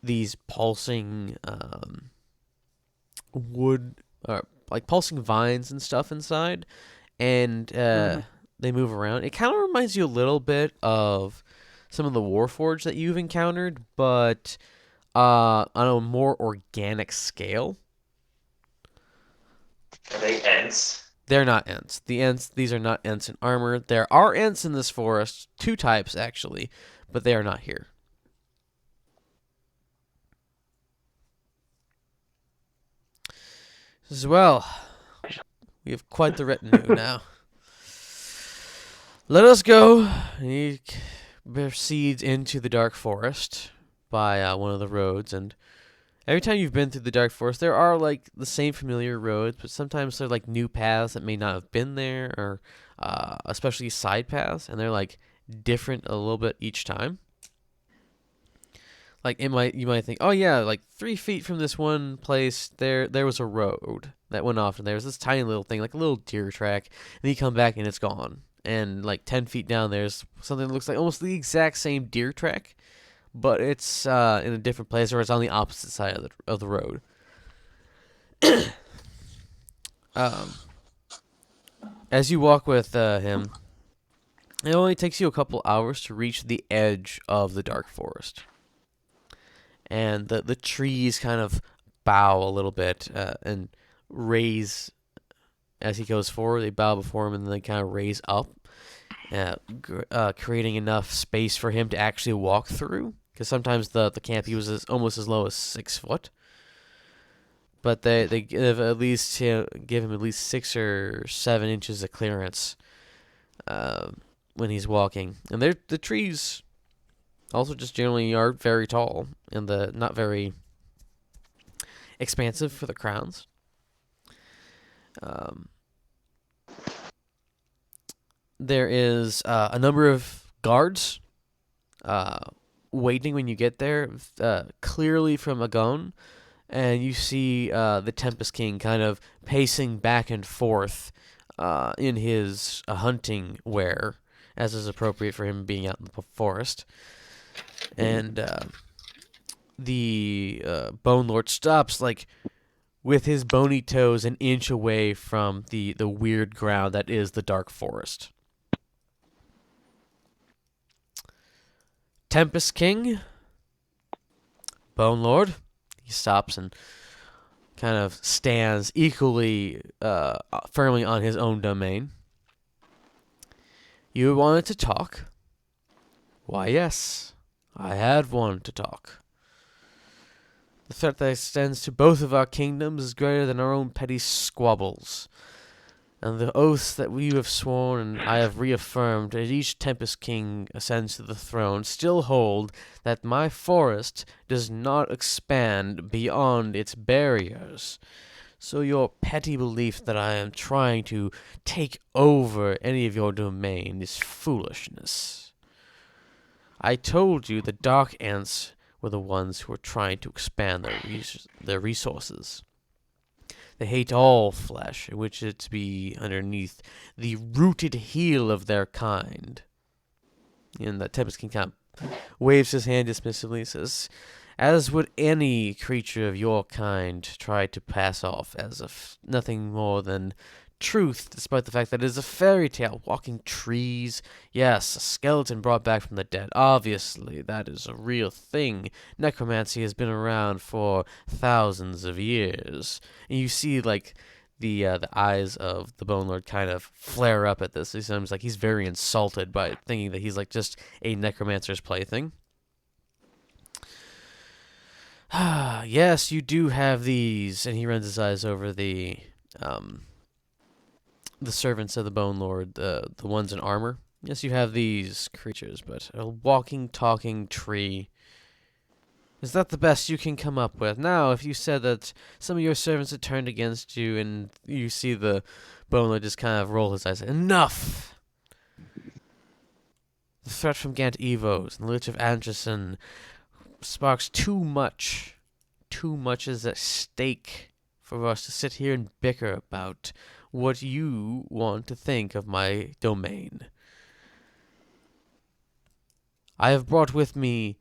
these pulsing wood, like pulsing vines and stuff inside, and they move around. It kind of reminds you a little bit of some of the Warforged that you've encountered, but on a more organic scale. Are they Ents? They're not Ents. These are not Ents in armor. There are Ents in this forest, two types actually, but they are not here. As well, we have quite the retinue now. Let us go. He proceeds into the dark forest by one of the roads, and every time you've been through the dark forest, there are like the same familiar roads, but sometimes they're like new paths that may not have been there, or especially side paths, and they're like different a little bit each time. Like you might think, oh yeah, like 3 feet from this one place, there was a road that went off, and there was this tiny little thing, like a little deer track, and you come back and it's gone. And like 10 feet down, there's something that looks like almost the exact same deer track, but it's in a different place, or it's on the opposite side of the road. As you walk with him, it only takes you a couple hours to reach the edge of the dark forest. And the trees kind of bow a little bit and raise as he goes forward. They bow before him and then they kind of raise up, creating enough space for him to actually walk through. Because sometimes the canopy was almost as low as 6 foot. But they give him at least 6 or 7 inches of clearance when he's walking. And the trees also just generally are very tall and not very expansive for the crowns. There is a number of guards waiting when you get there, clearly from Agon, and you see the Tempest King kind of pacing back and forth in his hunting wear, as is appropriate for him being out in the forest. And the Bone Lord stops, like, with his bony toes an inch away from the weird ground that is the dark forest. Tempest King, Bone Lord, he stops and kind of stands equally firmly on his own domain. You wanted to talk? Why, yes, I had wanted to talk. The threat that extends to both of our kingdoms is greater than our own petty squabbles. And the oaths that we have sworn and I have reaffirmed as each Tempest King ascends to the throne still hold that my forest does not expand beyond its barriers. So your petty belief that I am trying to take over any of your domain is foolishness. I told you the Dark Ants were the ones who were trying to expand their resources. They hate all flesh, and wish it to be underneath the rooted heel of their kind. And the Tempest King kind of waves his hand dismissively and says, as would any creature of your kind try to pass off as nothing more than truth, despite the fact that it is a fairy tale. Walking trees, yes, a skeleton brought back from the dead. Obviously, that is a real thing. Necromancy has been around for thousands of years. And you see, like, the eyes of the Bone Lord kind of flare up at this. He seems like he's very insulted by thinking that he's like just a necromancer's plaything. Yes, you do have these. And he runs his eyes over the servants of the Bone Lord, the ones in armor. Yes, you have these creatures, but a walking, talking tree. Is that the best you can come up with? Now, if you said that some of your servants had turned against you, and you see the Bone Lord just kind of roll his eyes, enough! The threat from Gant Evos and the Lich of Anderson sparks too much. Too much is at stake for us to sit here and bicker about what you want to think of my domain. I have brought with me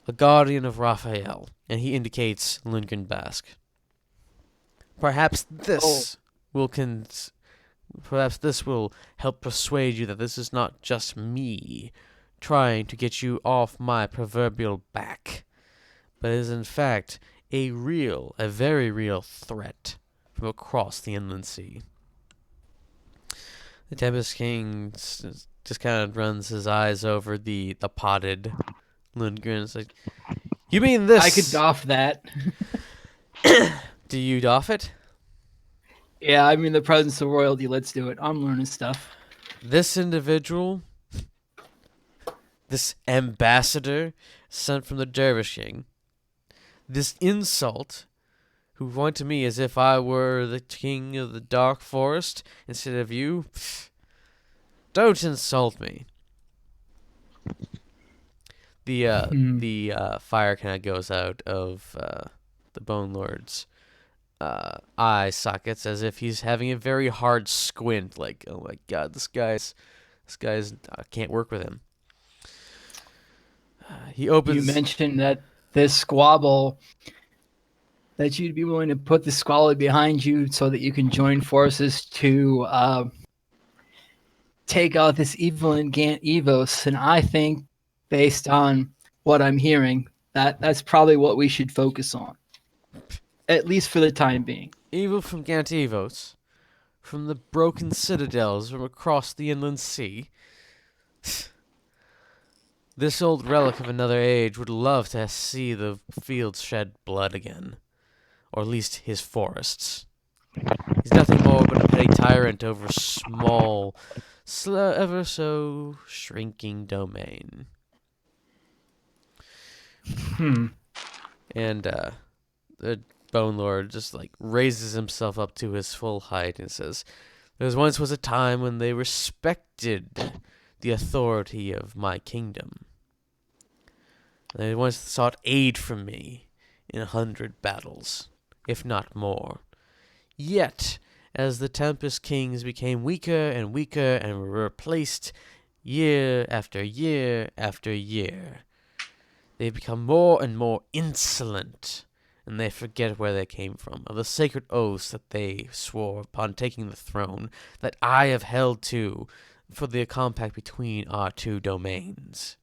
a guardian of Raphael, and he indicates Lundgren Bask. Perhaps this perhaps this will help persuade you that this is not just me trying to get you off my proverbial back, but is in fact a very real threat from across the inland sea. The Tempest King just kind of runs his eyes over the potted Lundgren. It's like, you mean this? I could doff that. Do you doff it? Yeah, I mean the presence of royalty. Let's do it. I'm learning stuff. This individual, this ambassador sent from the Dervish King, this insult, who went to me as if I were the king of the dark forest instead of you. Don't insult me. The fire kind of goes out of the Bone Lord's eye sockets as if he's having a very hard squint. Like, oh my god, this guy's I can't work with him. He opens. You mentioned that this squabble, that you'd be willing to put the squabble behind you so that you can join forces to take out this evil and Gant Evos. And I think, based on what I'm hearing, that's probably what we should focus on, at least for the time being. Evil from Gant Evos, from the broken citadels from across the inland sea. This old relic of another age would love to see the fields shed blood again. Or at least his forests. He's nothing more but a petty tyrant over a small, ever so shrinking domain. And the Bone Lord just like raises himself up to his full height and says, "There once was a time when they respected the authority of my kingdom. They once sought aid from me in 100 battles, if not more. Yet, as the Tempest Kings became weaker and weaker and were replaced year after year after year, they become more and more insolent, and they forget where they came from, of the sacred oaths that they swore upon taking the throne, that I have held to for the compact between our two domains.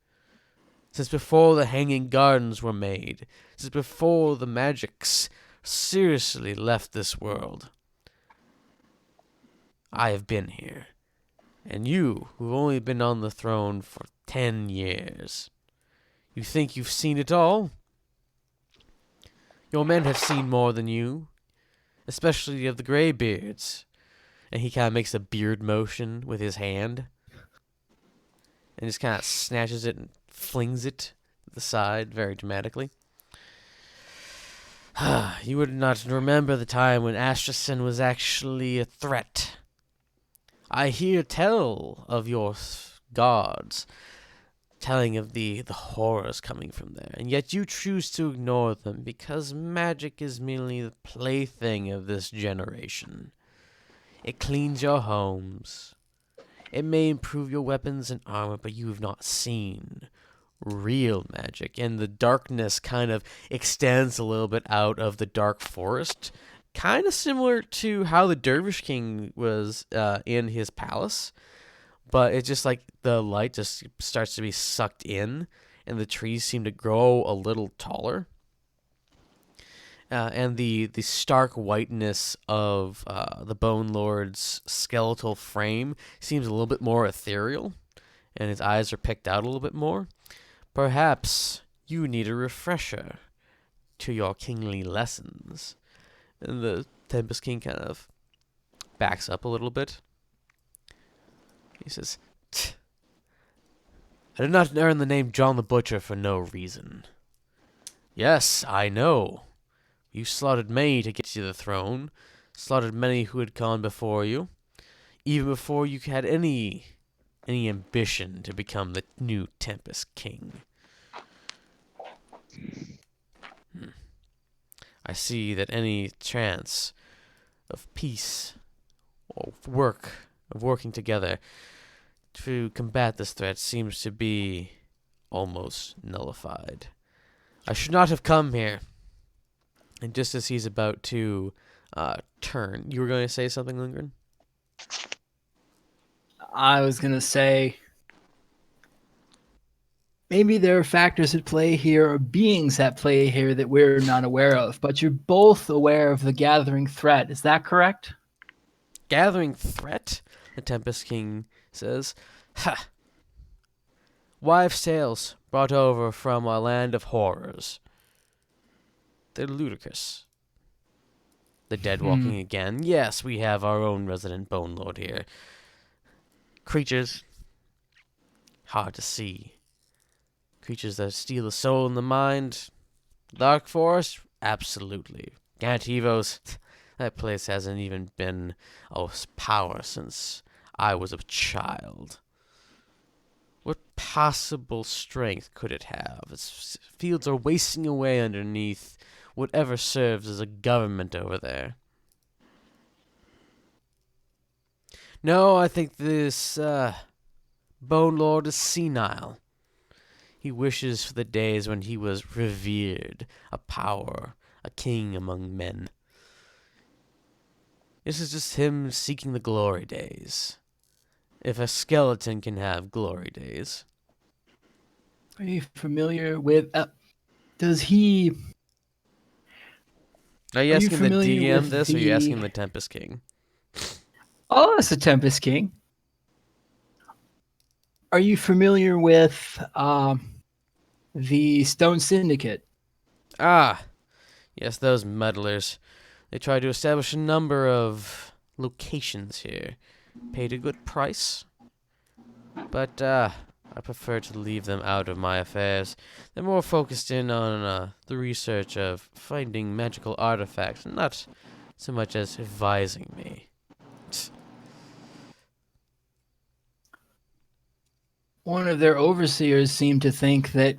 Since before the Hanging Gardens were made, since before the magics seriously left this world, I have been here. And you, who've only been on the throne for 10 years, you think you've seen it all? Your men have seen more than you, especially of the Greybeards." And he kind of makes a beard motion with his hand, and just kind of snatches it and flings it to the side very dramatically. "You would not remember the time when Astrasen was actually a threat. I hear tell of your gods, telling of the horrors coming from there, and yet you choose to ignore them because magic is merely the plaything of this generation. It cleans your homes. It may improve your weapons and armor, but you have not seen real magic." And the darkness kind of extends a little bit out of the dark forest, kind of similar to how the Dervish King was in his palace. But it's just like the light just starts to be sucked in, and the trees seem to grow a little taller. And the stark whiteness of the Bone Lord's skeletal frame seems a little bit more ethereal, and his eyes are picked out a little bit more. Perhaps you need a refresher to your kingly lessons. And the Tempest King kind of backs up a little bit. He says, I did not earn the name John the Butcher for no reason. Yes, I know. You slaughtered many to get to the throne, slaughtered many who had gone before you, even before you had any ambition to become the new Tempest King. I see that any chance of peace or working together to combat this threat seems to be almost nullified. I should not have come here. And just as he's about to turn, you were going to say something, Lindgren? I was going to say maybe there are factors at play here or beings at play here that we're not aware of, but you're both aware of the gathering threat. Is that correct? Gathering threat? The Tempest King says. Ha! Wives' tales brought over from a land of horrors. They're ludicrous. The dead walking again. Yes, we have our own resident Bone Lord here. Creatures. Hard to see. Creatures that steal the soul and the mind. Dark Forest? Absolutely. Gantivos? That place hasn't even been power since I was a child. What possible strength could it have? Its fields are wasting away underneath whatever serves as a government over there. No, I think this Bone Lord is senile. He wishes for the days when he was revered, a power, a king among men. This is just him seeking the glory days. If a skeleton can have glory days. Are you familiar with... does he... Are you asking the familiar DM with this, or are you the- asking the Tempest King? Oh, that's the Tempest King. Are you familiar with the Stone Syndicate? Ah, yes, those meddlers. They tried to establish a number of locations here. Paid a good price. But, I prefer to leave them out of my affairs. They're more focused in on the research of finding magical artifacts, not so much as advising me. One of their overseers seemed to think that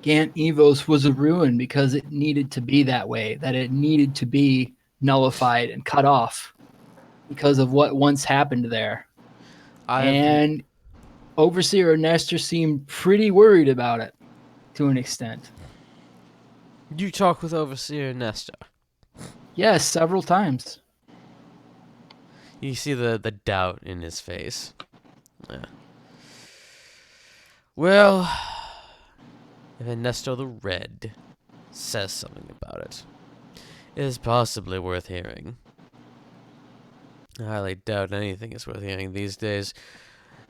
Gant Evos was a ruin because it needed to be that way, that it needed to be nullified and cut off because of what once happened there. And Overseer Nestor seemed pretty worried about it to an extent. You talk with Overseer Nestor. Yes, several times. You see the doubt in his face. Yeah. Well, if Ernesto the Red says something about it, it is possibly worth hearing. I highly doubt anything is worth hearing these days.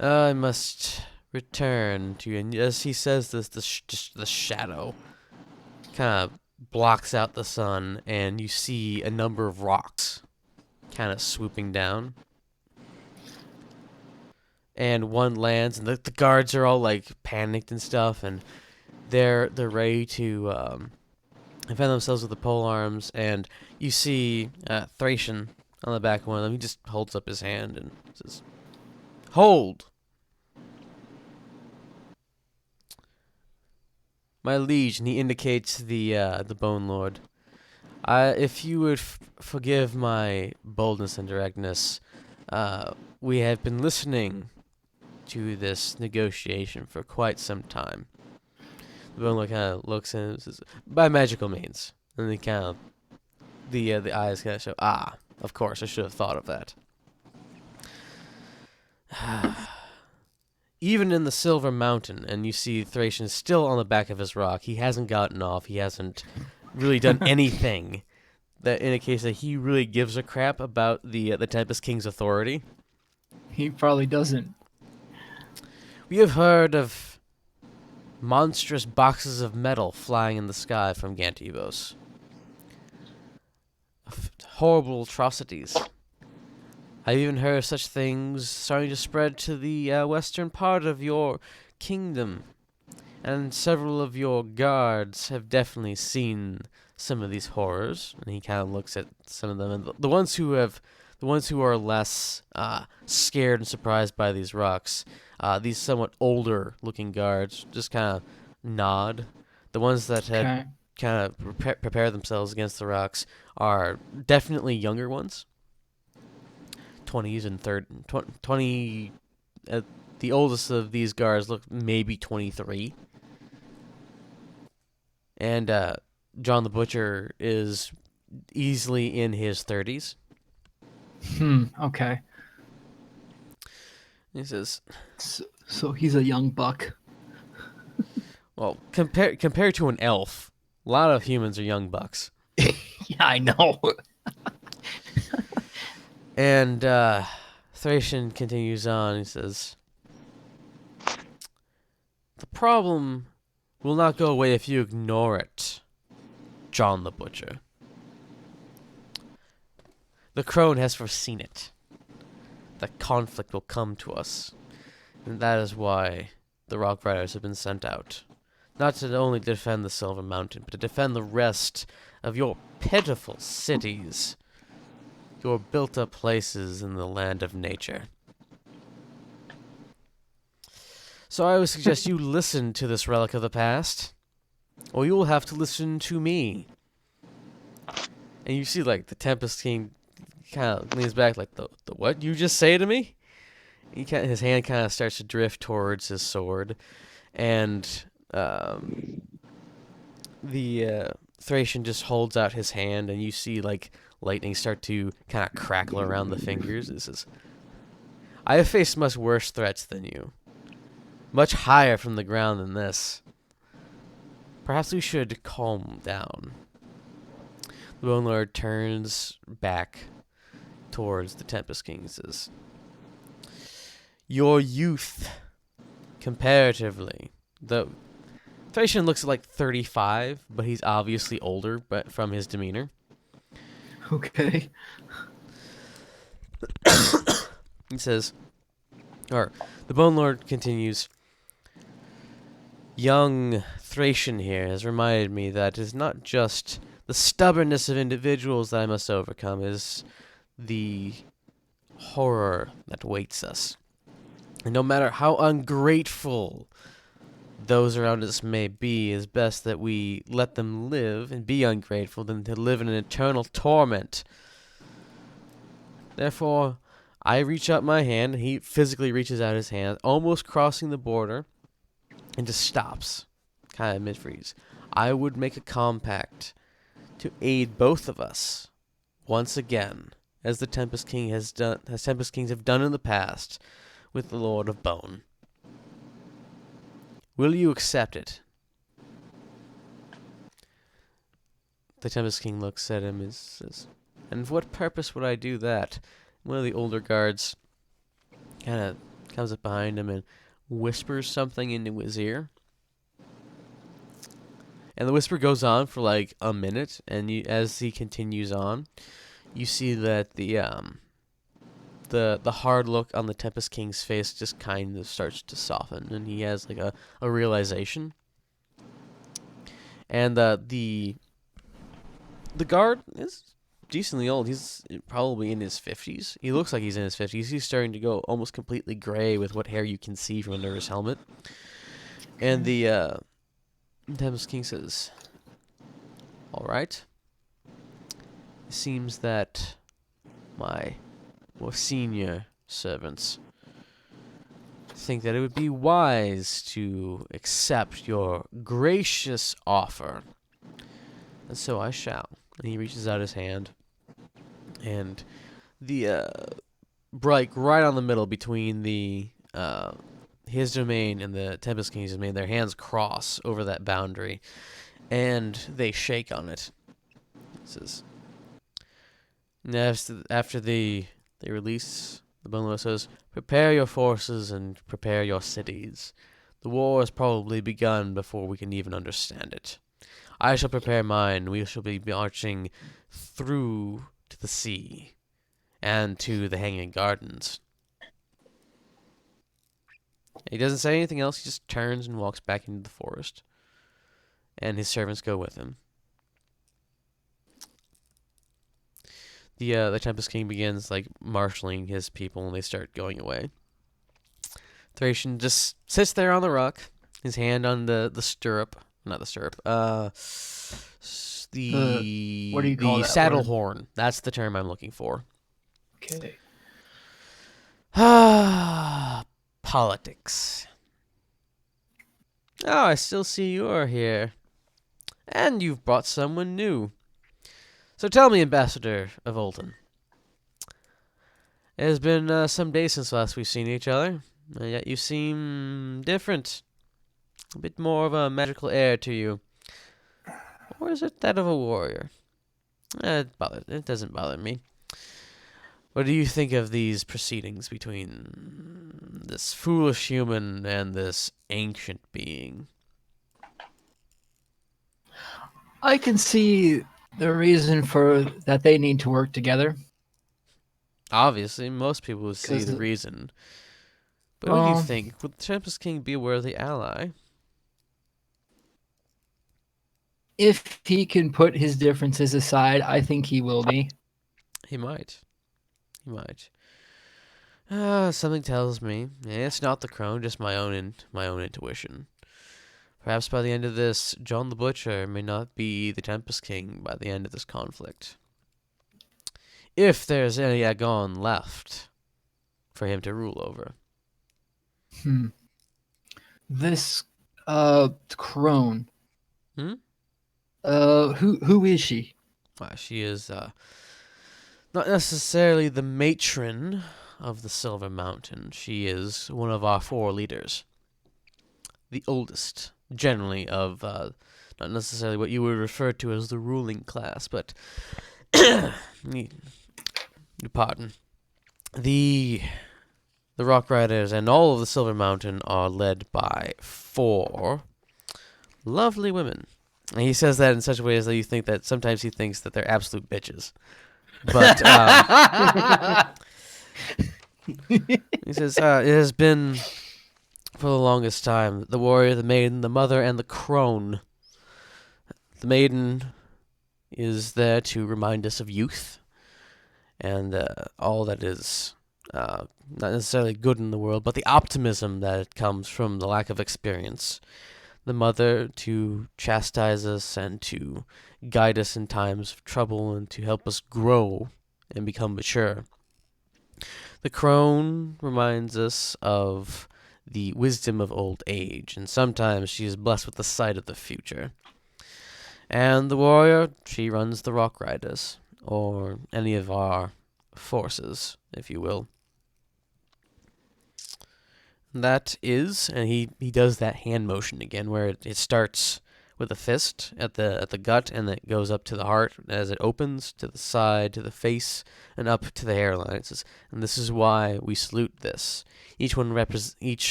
I must return to you. And as he says this, just the shadow kind of blocks out the sun, and you see a number of rocks kind of swooping down. And one lands, and the guards are all like panicked and stuff, and they're ready to defend themselves with the pole arms. And you see Thracian on the back of one of them. He just holds up his hand and says, "Hold, my liege." And he indicates the Bone Lord. If you would forgive my boldness and directness, we have been listening to this negotiation for quite some time. The Bone Lord kind of looks at him and says, "By magical means." And he kind of, the eyes kind of show, of course, I should have thought of that. Even in the Silver Mountain, and you see Thracian still on the back of his rock, he hasn't gotten off, he hasn't really done anything that indicates that he really gives a crap about the Tempest King's authority. He probably doesn't. We have heard of monstrous boxes of metal flying in the sky from Gantibos. Horrible atrocities. I've even heard of such things starting to spread to the western part of your kingdom. And several of your guards have definitely seen some of these horrors. And he kind of looks at some of them. And the ones who are less scared and surprised by these rocks, these somewhat older looking guards just kind of nod. The ones that had Okay. kind of prepare themselves against the rocks are definitely younger ones. 20s and 20. The oldest of these guards look maybe 23. And John the Butcher is easily in his 30s. Okay. He says, So he's a young buck. well, compared to an elf, a lot of humans are young bucks. Yeah, I know. And Thracian continues on. He says, the problem will not go away if you ignore it, John the Butcher. The crone has foreseen it. That conflict will come to us. And that is why the Rock Riders have been sent out. Not to only defend the Silver Mountain, but to defend the rest of your pitiful cities. Your built-up places in the land of nature. So I would suggest you listen to this relic of the past, or you will have to listen to me. And you see, like, the Tempest King kind of leans back, like, the what you just say to me? His hand kind of starts to drift towards his sword, and the Thracian just holds out his hand, and you see, like, lightning start to kind of crackle around the fingers. It says, I have faced much worse threats than you. Much higher from the ground than this. Perhaps we should calm down. The Bone Lord turns back towards the Tempest King and says, your youth, comparatively, the Thracian looks like 35, but he's obviously older, but from his demeanor. Okay. He says, or the Bone Lord continues, young Thracian here has reminded me that it is not just the stubbornness of individuals that I must overcome, it is the horror that waits us. And no matter how ungrateful those around us may be, it is best that we let them live and be ungrateful than to live in an eternal torment. Therefore, I reach out my hand, and he physically reaches out his hand, almost crossing the border, and just stops, kind of mid-freeze. I would make a compact to aid both of us, once again, as the Tempest King has done, as Tempest Kings have done in the past, with the Lord of Bone. Will you accept it? The Tempest King looks at him and says, and for what purpose would I do that? One of the older guards kind of comes up behind him and whispers something into his ear. And the whisper goes on for like a minute, and as he continues on, you see that the hard look on the Tempest King's face just kind of starts to soften, and he has like a realization. And the guard is decently old. He's probably in his 50s. He looks like he's in his 50s. He's starting to go almost completely gray with what hair you can see from under his helmet. And the Tempest King says, all right. It seems that my more senior servants think that it would be wise to accept your gracious offer. And so I shall. And he reaches out his hand. And the break right on the middle between the his domain and the Tempest King's domain, their hands cross over that boundary, and they shake on it. It says, after they release, the Bone Lord says, prepare your forces and prepare your cities. The war has probably begun before we can even understand it. I shall prepare mine. We shall be marching through to the sea and to the Hanging Gardens. He doesn't say anything else. He just turns and walks back into the forest. And his servants go with him. The Tempest King begins like marshaling his people, and they start going away. Thracian just sits there on the rock, his hand on the stirrup, not the stirrup. What do you call the that saddle word? horn. That's the term I'm looking for. Okay. Politics. Oh, I still see you are here, and you've brought someone new. So tell me, Ambassador of Olden. It has been some days since last we've seen each other, and yet you seem different. A bit more of a magical air to you. Or is it that of a warrior? It doesn't bother me. What do you think of these proceedings between this foolish human and this ancient being? I can see the reason for that they need to work together. Obviously, most people would see 'Cause the it- reason. But what do you Well- think? Would the Tempest King be a worthy ally? If he can put his differences aside, I think he will be. He might. He might. Something tells me it's not the crone, just my own intuition. Perhaps by the end of this, John the Butcher may not be the Tempest King by the end of this conflict. If there's any Agon left for him to rule over. This crone. Hmm? Who is she? She is not necessarily the matron of the Silver Mountain. She is one of our 4 leaders. The oldest, generally, of not necessarily what you would refer to as the ruling class, but pardon. The Rock Riders and all of the Silver Mountain are led by 4 lovely women. And he says that in such a way as that you think that sometimes he thinks that they're absolute bitches. But he says it has been for the longest time the warrior, the maiden, the mother, and the crone. The maiden is there to remind us of youth and all that is not necessarily good in the world, but the optimism that comes from the lack of experience. The mother to chastise us and to guide us in times of trouble and to help us grow and become mature. The crone reminds us of the wisdom of old age, and sometimes she is blessed with the sight of the future. And the warrior, she runs the Rock Riders, or any of our forces, if you will. That is, and he does that hand motion again, where it starts with a fist at the gut, and it goes up to the heart as it opens to the side, to the face, and up to the hairline. It says, and this is why we salute this. Each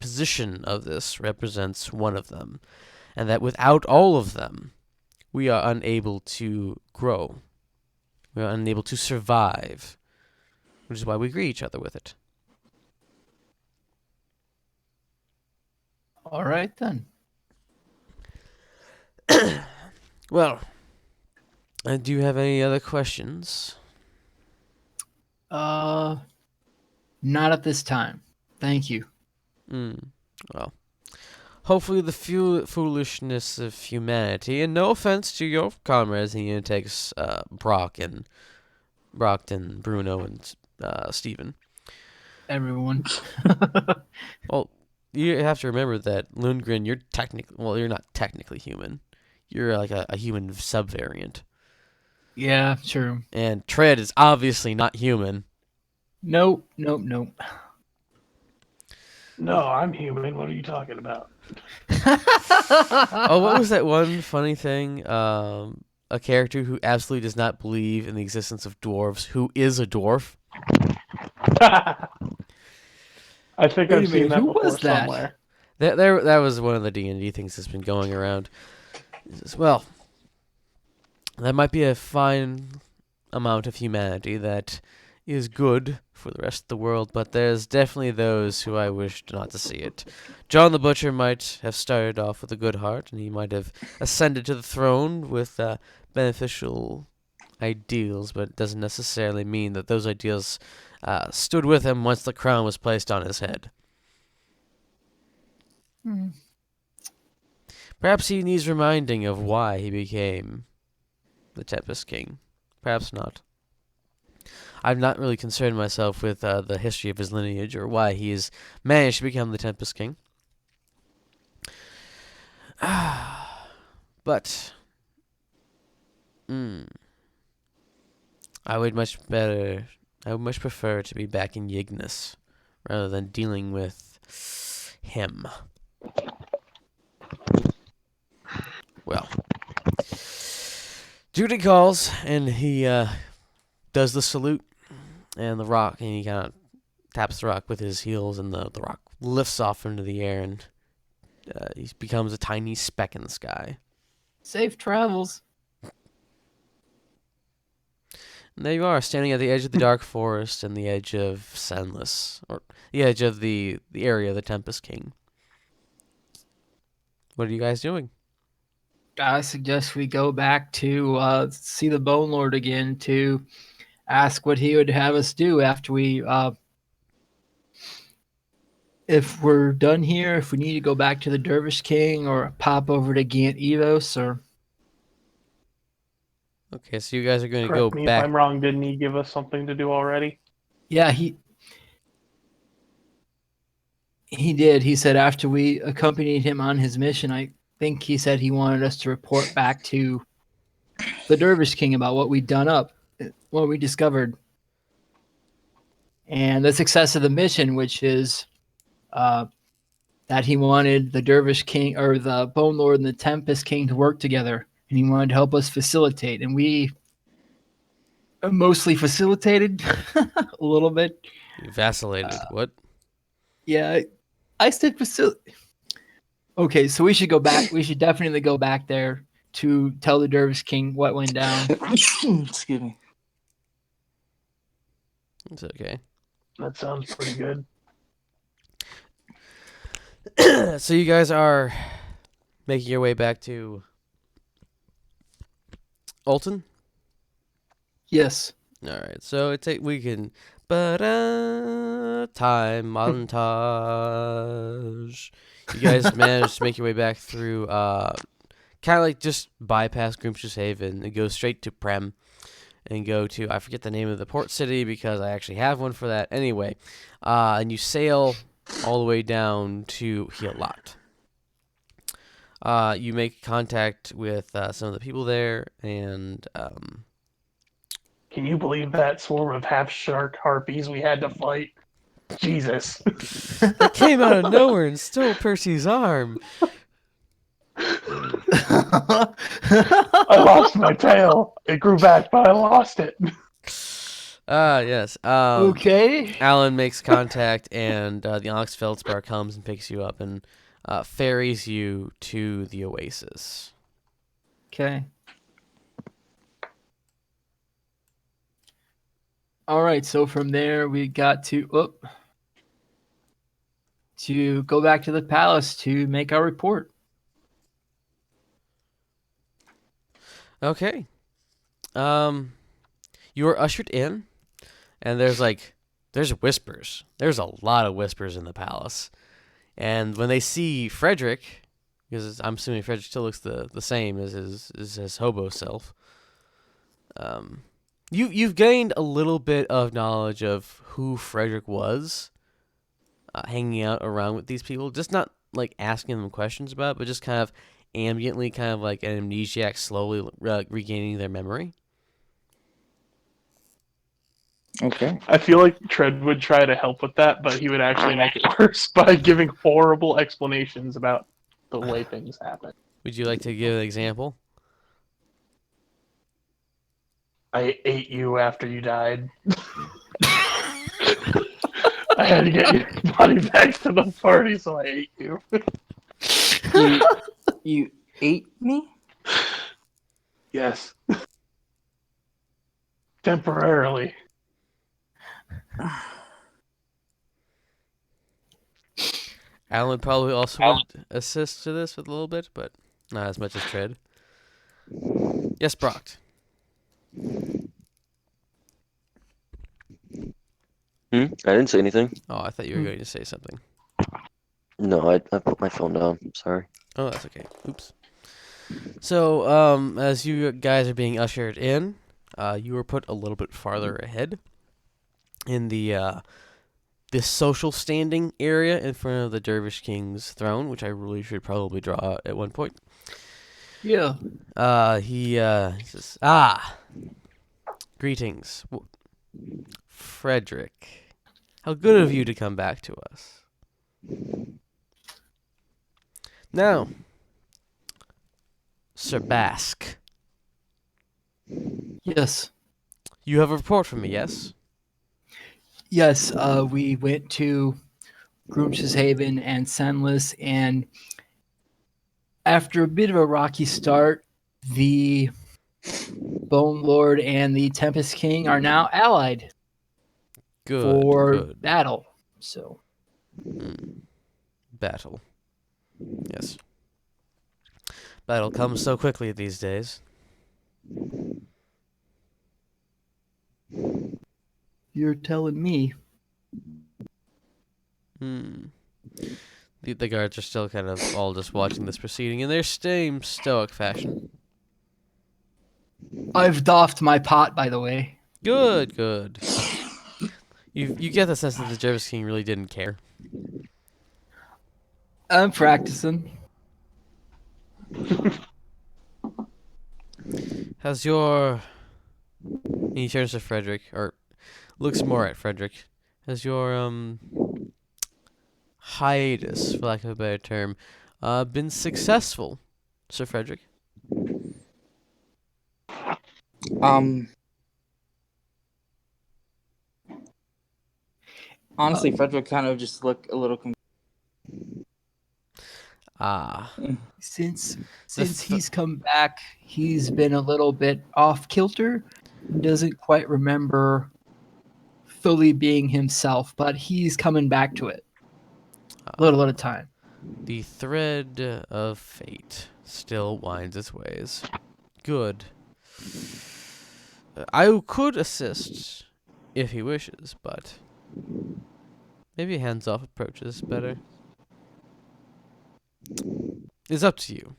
position of this represents one of them, and that without all of them, we are unable to grow. We are unable to survive, which is why we greet each other with it. All right then. Well, do you have any other questions? Not at this time. Thank you. Well, hopefully the foolishness of humanity, and no offense to your comrades, he takes Brockton, Bruno, and Steven. Everyone. Well, you have to remember that Lundgren, you're not technically human. You're like a human subvariant. Yeah, true. And Tread is obviously not human. Nope. No, I'm human. What are you talking about? Oh, what was that one funny thing? A character who absolutely does not believe in the existence of dwarves, who is a dwarf. I think Wait a I've seen minute, that who before was that? somewhere. That was one of the D&D things that's been going around. Well, there might be a fine amount of humanity that is good for the rest of the world, but there's definitely those who I wished not to see it. John the Butcher might have started off with a good heart, and he might have ascended to the throne with beneficial ideals, but it doesn't necessarily mean that those ideals stood with him once the crown was placed on his head. Perhaps he needs reminding of why he became the Tempest King. Perhaps not. I've not really concerned myself with the history of his lineage or why he has managed to become the Tempest King. But I would much prefer to be back in Yignis rather than dealing with him. Well, duty calls, and he does the salute, and he kind of taps the rock with his heels, and the rock lifts off into the air, and he becomes a tiny speck in the sky. Safe travels. And there you are, standing at the edge of the dark forest and the edge of Senless, or the edge of the area of the Tempest King. What are you guys doing? I suggest we go back to see the Bone Lord again to ask what he would have us do after we, if we're done here, if we need to go back to the Dervish King or pop over to Gant Evos or... Okay, so you guys are going to go Correct me if back. I'm wrong. Didn't he give us something to do already? Yeah, he did. He said after we accompanied him on his mission, I think he said he wanted us to report back to the Dervish King about what we'd done up, what we discovered, and the success of the mission, which is that he wanted the Dervish King or the Bone Lord and the Tempest King to work together, and he wanted to help us facilitate, and we mostly facilitated a little bit. You vacillated. What? Yeah, I said facilitate. Okay, so we should go back. We should definitely go back there to tell the Dervish King what went down. Excuse me. It's okay. That sounds pretty good. So you guys are making your way back to Alton? Yes. All right. So we can time montage. You guys managed to make your way back through kind of like just bypass Grimsh's Haven and go straight to Prem and go to, I forget the name of the port city because I actually have one for that. Anyway, and you sail all the way down to Healat. You make contact with some of the people there, and Can you believe that swarm of half-shark harpies we had to fight? Jesus. that came out of nowhere and stole Percy's arm. I lost my tail. It grew back, but I lost it. Yes. Okay. Alan makes contact, and the Onyx Feldspar comes and picks you up and ferries you to the Oasis. Okay. All right. So from there, we got to go back to the palace to make our report. Okay. You are ushered in, and there's whispers. There's a lot of whispers in the palace. And when they see Frederick, because I'm assuming Frederick still looks the same as his hobo self, you've gained a little bit of knowledge of who Frederick was, hanging out around with these people, just not like asking them questions about it, but just kind of ambiently, kind of like an amnesiac slowly regaining their memory. Okay. I feel like Tread would try to help with that, but he would actually make it worse by giving horrible explanations about the way things happen. Would you like to give an example? I ate you after you died. I had to get your body back to the party, so I ate you. You ate me? Yes. Temporarily. Alan probably also would assist to this with a little bit, but not as much as Tread. Yes, Brock. I didn't say anything. Oh, I thought you were going to say something. No, I put my phone down. Sorry. Oh, that's okay. Oops. So, as you guys are being ushered in, you were put a little bit farther ahead in the this social standing area in front of the Dervish King's throne, which I really should probably draw at one point. Yeah. He says, greetings, Frederick. How good of you to come back to us. Now, Sir Bask, Yes. you have a report from me, yes? Yes. We went to Grooms's Haven and Sandless, and after a bit of a rocky start, the Bone Lord and the Tempest King are now allied for Good. battle. So, Battle. Yes. Battle comes so quickly these days. you're telling me. The guards are still kind of all just watching this proceeding in their same stoic fashion. I've doffed my pot, by the way. Good. You get the sense that the Jervis King really didn't care. I'm practicing. Has your... And he turns to Frederick, or looks more at Frederick. Has your, hiatus, for lack of a better term, been successful, Sir Frederick? Honestly, Frederick kind of just looked a little Since he's come back, he's been a little bit off kilter. Doesn't quite remember fully being himself, but he's coming back to it. A little at a time. The thread of fate still winds its ways. Good. I could assist if he wishes, but maybe a hands-off approach is better. It's up to you.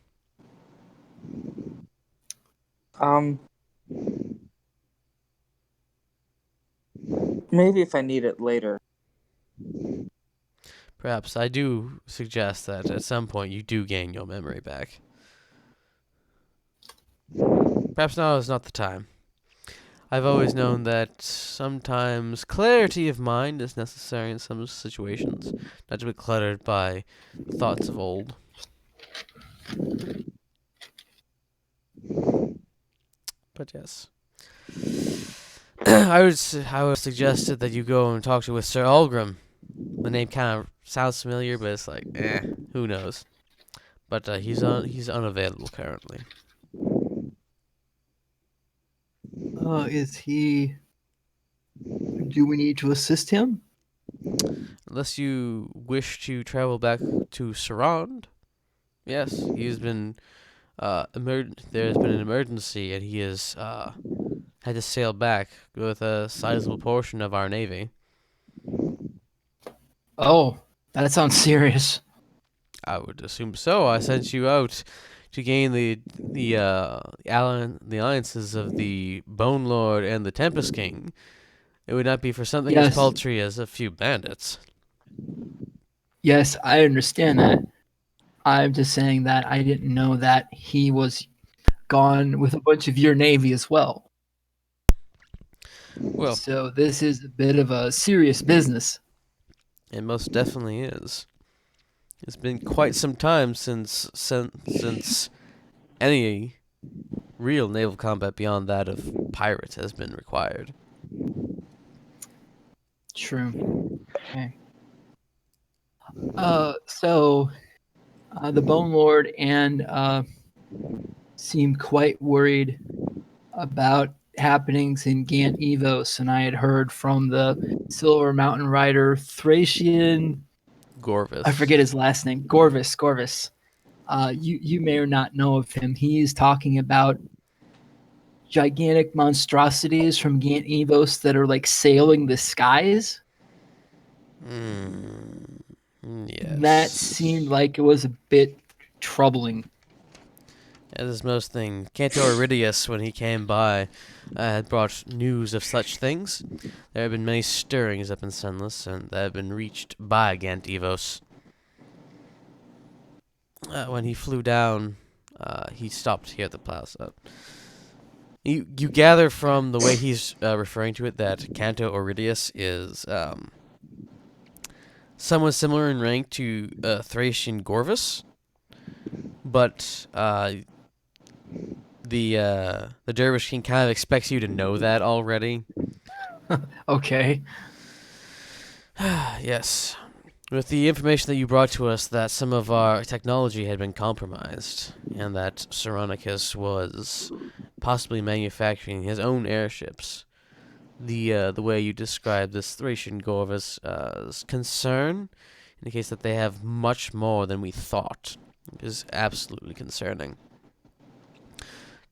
Maybe if I need it later. Perhaps I do suggest that at some point you do gain your memory back. Perhaps now is not the time. I've always known that sometimes clarity of mind is necessary in some situations, not to be cluttered by thoughts of old. But yes. I would suggest that you go and talk with Sir Algrim. The name kind of sounds familiar, but it's like, who knows? But he's unavailable currently. Is he? Do we need to assist him? Unless you wish to travel back to Sarand. Yes, he's been there's been an emergency, and he has had to sail back with a sizable portion of our navy. Oh, that sounds serious. I would assume so. I sent you out to gain the alliances of the Bone Lord and the Tempest King. It would not be for something as Yes. paltry as a few bandits. Yes, I understand that. I'm just saying that I didn't know that he was gone with a bunch of your navy as well. Well, So this is a bit of a serious business. it most definitely is. It's been quite some time since any real naval combat beyond that of pirates has been required. True. Okay. The Bone Lord and seemed quite worried about happenings in Gant Evos, and I had heard from the Silver Mountain Rider Thracian. Gorvis. I forget his last name. Gorvis. You may or not know of him. He's talking about gigantic monstrosities from Gant Evos that are like sailing the skies. Yes. That seemed like it was a bit troubling. As is most things, Cantor Iridius, when he came by, had brought news of such things. There have been many stirrings up in Sunless, and that have been reached by Gant Evos. When he flew down, he stopped here at the plaza. You gather from the way he's referring to it that Canto Iridius is somewhat similar in rank to Thracian Gorvis, but the Dervish King kind of expects you to know that already. Okay. Yes. With the information that you brought to us that some of our technology had been compromised, and that Saronicus was possibly manufacturing his own airships, the way you described this Thracian Gorvis' concern indicates that they have much more than we thought. It is absolutely concerning.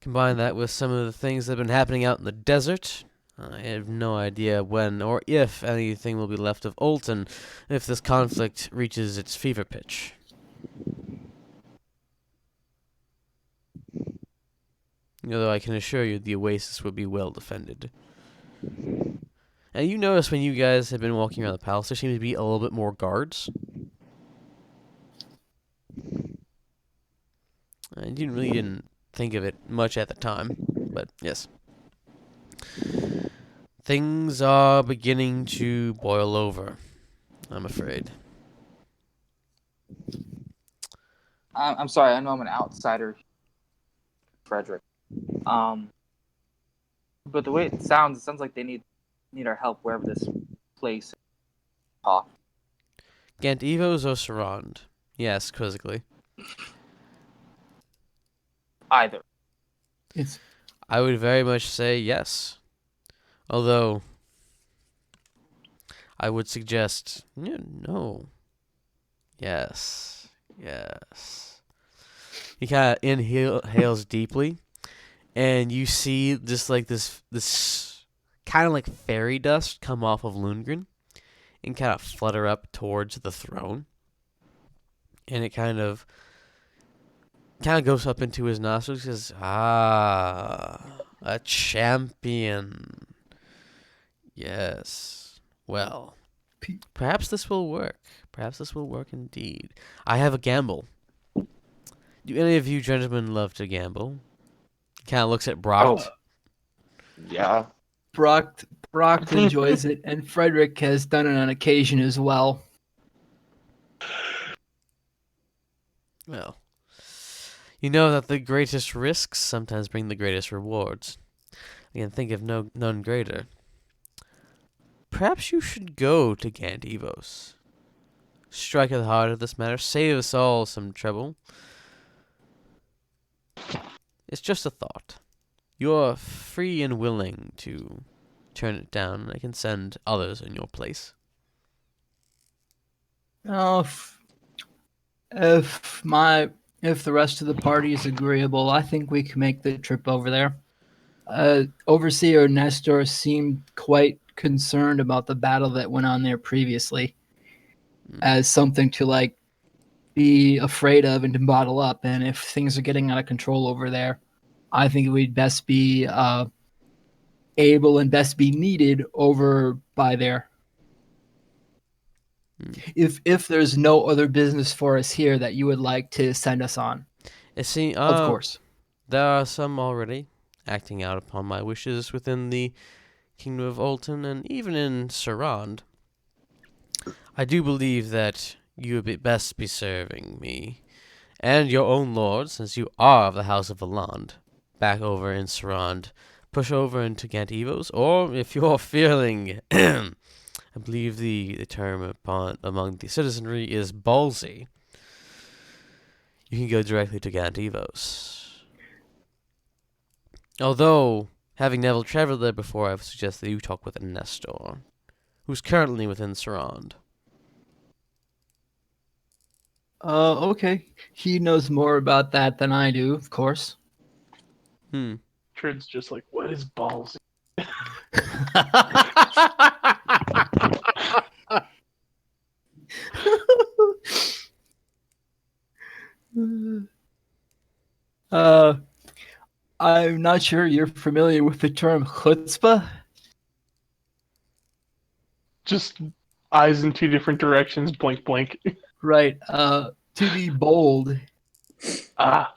Combine that with some of the things that have been happening out in the desert. I have no idea when or if anything will be left of Olton if this conflict reaches its fever pitch. Although I can assure you the oasis will be well defended. And you notice when you guys have been walking around the palace, there seems to be a little bit more guards. I didn't think of it much at the time, but yes. Things are beginning to boil over, I'm afraid. I'm sorry, I know I'm an outsider, Frederick. But the way it sounds like they need our help wherever this place is. Gant Evos or Sarand? Yes, quizzically. Either. I would very much say yes. Although, I would suggest, no. Yes. He kind of inhales deeply, and you see just like this kind of like fairy dust come off of Lundgren and kind of flutter up towards the throne. And it kind of goes up into his nostrils and says, a champion. Yes. Well, perhaps this will work. Perhaps this will work indeed. I have a gamble. Do any of you gentlemen love to gamble? Kind of looks at Brock. Oh, yeah. Brock enjoys it, and Frederick has done it on occasion as well. Well, you know that the greatest risks sometimes bring the greatest rewards. I can think of none greater. Perhaps you should go to Gant Evos. Strike at the heart of this matter. Save us all some trouble. It's just a thought. You're free and willing to turn it down, and I can send others in your place. Oh, if the rest of the party is agreeable, I think we can make the trip over there. Overseer Nestor seemed quite concerned about the battle that went on there previously, as something to like be afraid of and to bottle up. And if things are getting out of control over there, I think we'd best be able and best be needed over by there. If there's no other business for us here that you would like to send us on, of course. There are some already acting out upon my wishes within the Kingdom of Olton and even in Sarand. I do believe that you would best be serving me and your own lord, since you are of the House of Valand, back over in Sarand. Push over into Gant Evos, or if you're feeling I believe the term among the citizenry is ballsy. You can go directly to Gandivos. Although, having never traveled there before, I would suggest that you talk with Nestor, who's currently within Sarand. Okay. He knows more about that than I do, of course. Trid's just like, what is balls? uh, I'm not sure you're familiar with the term chutzpah. Just eyes in two different directions, blink, blink. Right. To be bold. Ah,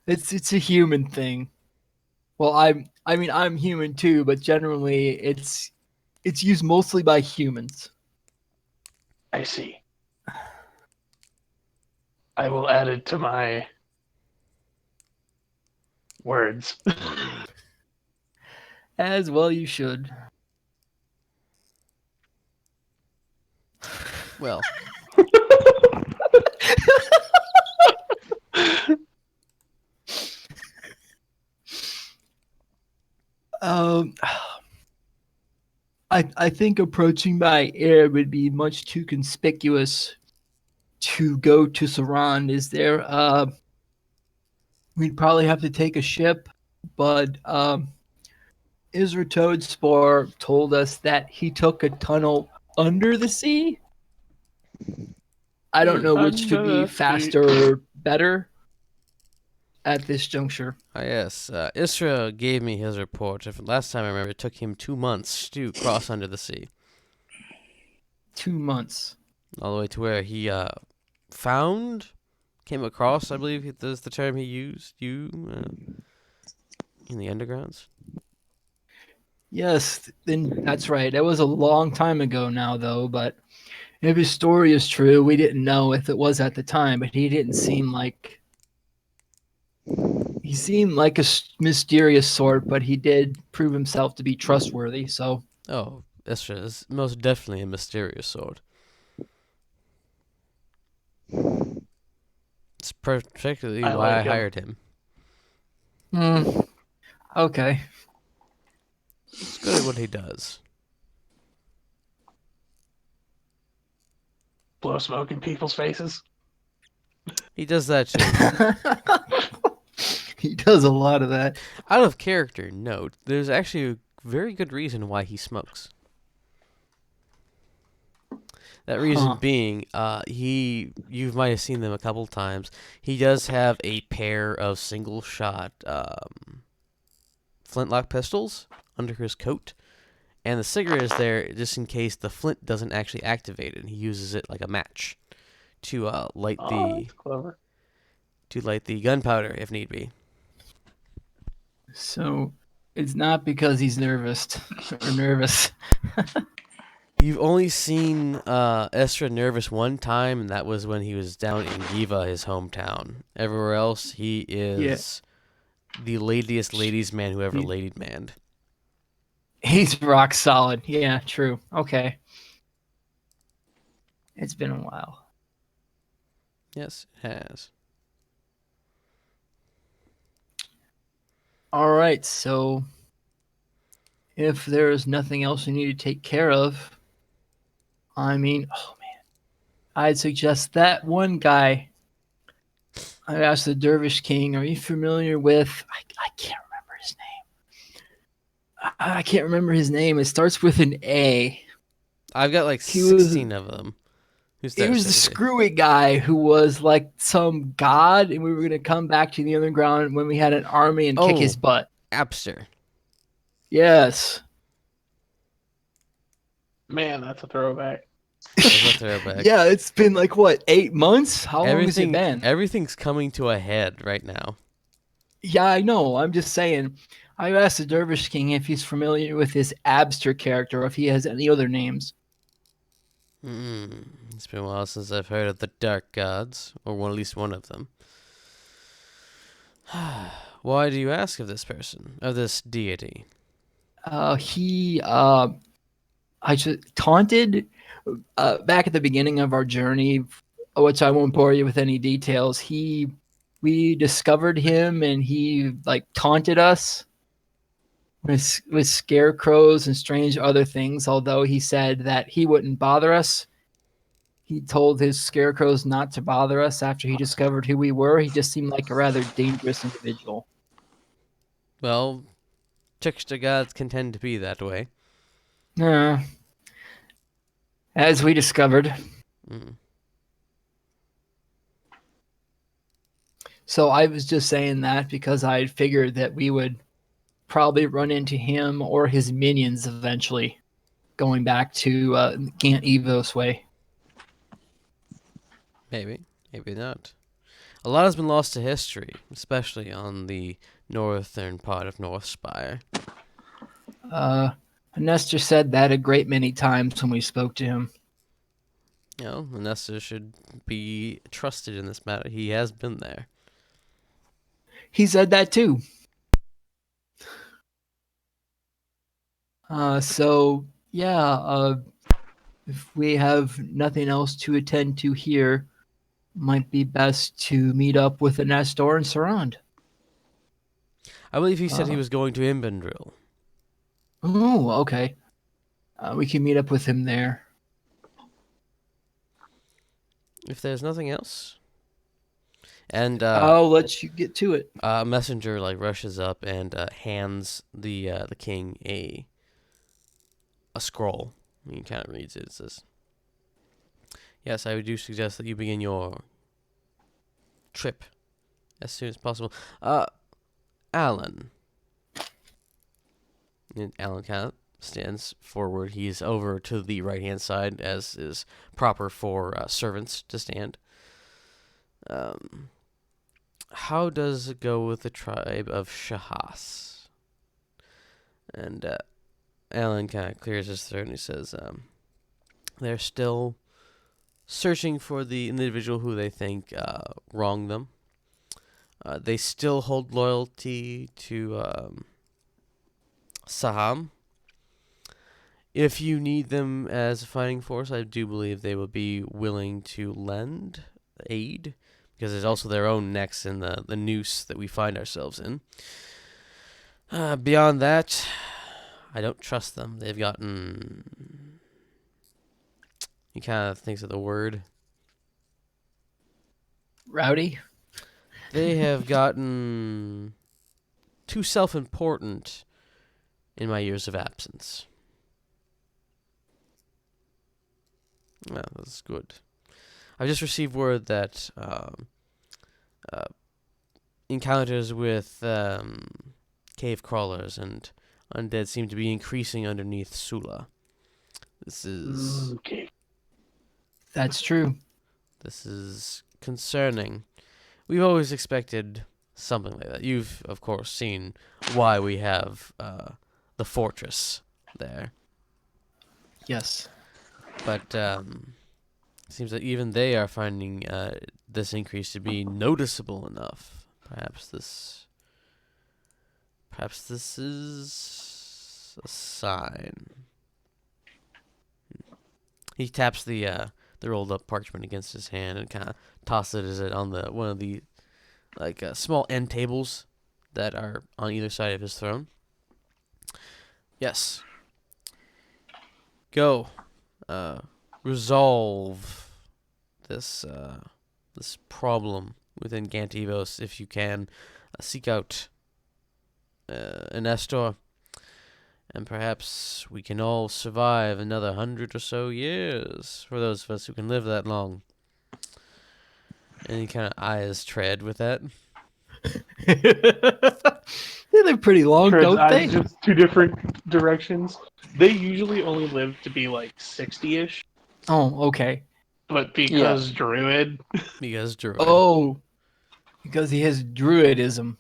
It's a human thing. Well, I'm human too, but generally it's used mostly by humans. I see. I will add it to my words. As well you should. Well, Um I think approaching by air would be much too conspicuous to go to Saran. Is there we'd probably have to take a ship, but Isra Toadspore told us that he took a tunnel under the sea. I don't know which would be Under the sea. faster or better at this juncture. yes, Isra gave me his report. Last time I remember, it took him 2 months to cross under the sea. 2 months. All the way to where he came across, I believe is the term he used, in the undergrounds. Yes, then that's right. That was a long time ago now, though. But if his story is true, we didn't know if it was at the time. But he didn't seem like he seemed like a mysterious sort. But he did prove himself to be trustworthy. So Oh, Isra is most definitely a mysterious sword. It's particularly I why I like him. hired him. Okay. He's good at what he does. Blow smoke in people's faces. He does that too. He does a lot of that. Out of character, note, there's actually a very good reason why he smokes. That reason being, you might have seen them a couple times. He does have a pair of single-shot flintlock pistols under his coat, and the cigarette is there just in case the flint doesn't actually activate it. And he uses it like a match to light That's clever. the gunpowder if need be. So it's not because he's nervous or nervous. You've only seen Estra nervous one time, and that was when he was down in Giva, his hometown. Everywhere else, he is the ladiest ladies man who ever ladied manned. He's rock solid. Yeah, true. Okay. It's been a while. Yes, it has. All right, so if there is nothing else you need to take care of, I mean, oh man, I'd suggest that one guy. I asked the Dervish King, are you familiar with, I can't remember his name. I can't remember his name. It starts with an A. I've got like He was- 16 of them. Who's He that? was the screwy guy who was like some god, and we were going to come back to the underground when we had an army and kick Oh. his butt. Abster. Yes. Man, that's a throwback. That's a throwback. Yeah, it's been like, what, 8 months? How long has it been? Everything's coming to a head right now. Yeah, I know. I'm just saying. I asked the Dervish King if he's familiar with his Abster character or if he has any other names. It's been a while since I've heard of the Dark Gods, or at least one of them. Why do you ask of this person, of this deity? He I just taunted back at the beginning of our journey, which I won't bore you with any details. We discovered him, and he like taunted us with scarecrows and strange other things. Although he said that he wouldn't bother us, he told his scarecrows not to bother us after he discovered who we were. He just seemed like a rather dangerous individual. Well, trickster gods can tend to be that way. Uh, as we discovered. Mm. So I was just saying that because I figured that we would probably run into him or his minions eventually, going back to Gant Evos way. Maybe, maybe not. A lot has been lost to history, especially on the northern part of North Spire. Nestor said that a great many times when we spoke to him. You know, Nestor should be trusted in this matter. He has been there. He said that too. So yeah, if we have nothing else to attend to here, might be best to meet up with Nestor and Sarand. I believe he said he Uh, was going to Imbendril. Oh, okay. We can meet up with him there. If there's nothing else. And I'll let you get to it. a messenger rushes up and hands the king a scroll. He kind of reads it. It says, "Yes, I do suggest that you begin your trip as soon as possible." Alan. And Alan kind of stands forward. He's over to the right-hand side, as is proper for servants to stand. How does it go with the tribe of Shahas? And Alan kind of clears his throat and he says, they're still searching for the individual who they think wronged them. They still hold loyalty to Saham. If you need them as a fighting force, I do believe they will be willing to lend aid, because there's also their own necks in the noose that we find ourselves in. Beyond that, I don't trust them. They've gotten... He kind of thinks of the word. Rowdy? They have gotten too self-important in my years of absence. Well, that's good. I've just received word that encounters with cave crawlers and undead seem to be increasing underneath Sula. This is Okay. That's true. this is concerning. We've always expected something like that. You've, of course, seen why we have the fortress there. Yes. But it seems that even they are finding this increase to be noticeable enough. Perhaps this is a sign. He taps the rolled up parchment against his hand and kind of tosses it on one of the small end tables that are on either side of his throne. Yes. Go. Resolve this problem within Gantivos if you can. Seek out Nestor, and perhaps we can all survive another 100 or so years, for those of us who can live that long. And he kind of eyes Tread with that. They live pretty long, Tread's don't eyes they? just two different directions. They usually only live to be like 60-ish, Oh, okay. but because Druid, Because Druid. Oh, because he has druidism.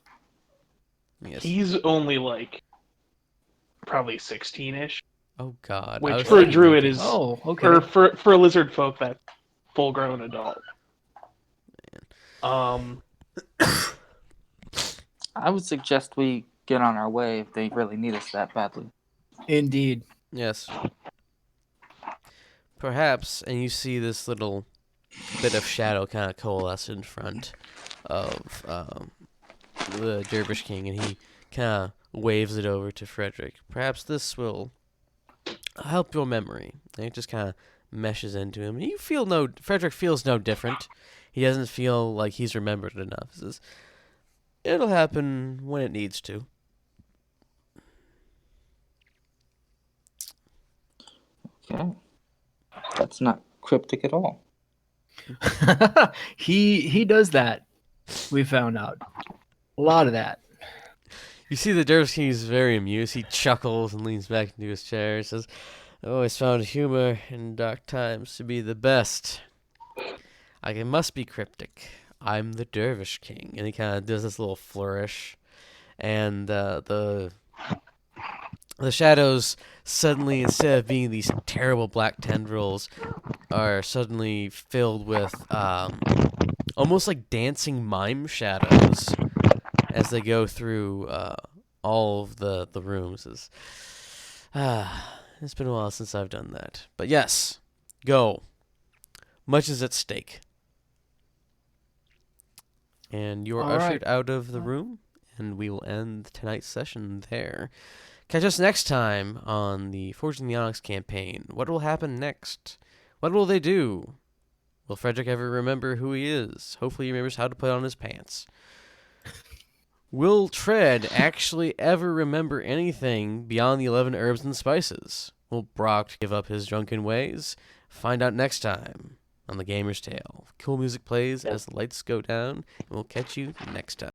Yes. he's only like probably 16-ish. Oh God. I Which was for a thinking druid 19. is, Oh, okay. or for lizard folk, that's full-grown adult. I would suggest we get on our way if they really need us that badly. Indeed. Yes. perhaps, and you see this little bit of shadow kind of coalesce in front of the Dervish King, and he kind of waves it over to Frederick. Perhaps this will help your memory. And it just kind of meshes into him. Frederick feels no different. He doesn't feel like he's remembered enough. He says, it'll happen when it needs to. Okay. That's not cryptic at all. He does that. We found out a lot of that. You see the Dervish King is very amused. He chuckles and leans back into his chair. He says, I've always found humor in dark times to be the best. It must be cryptic. I'm the Dervish King. And he kind of does this little flourish. And the shadows suddenly, instead of being these terrible black tendrils, are suddenly filled with almost like dancing mime shadows as they go through all of the rooms. It's been a while since I've done that. But yes, go. Much is at stake. And you're All ushered right. out of the room, and we will end tonight's session there. Catch us next time on the Forging the Onyx campaign. What will happen next? What will they do? Will Frederick ever remember who he is? Hopefully he remembers how to put on his pants. Will Tread actually ever remember anything beyond the 11 herbs and spices? Will Brock give up his drunken ways? Find out next time on The Gamer's Tale. Cool music plays as the lights go down, and we'll catch you next time.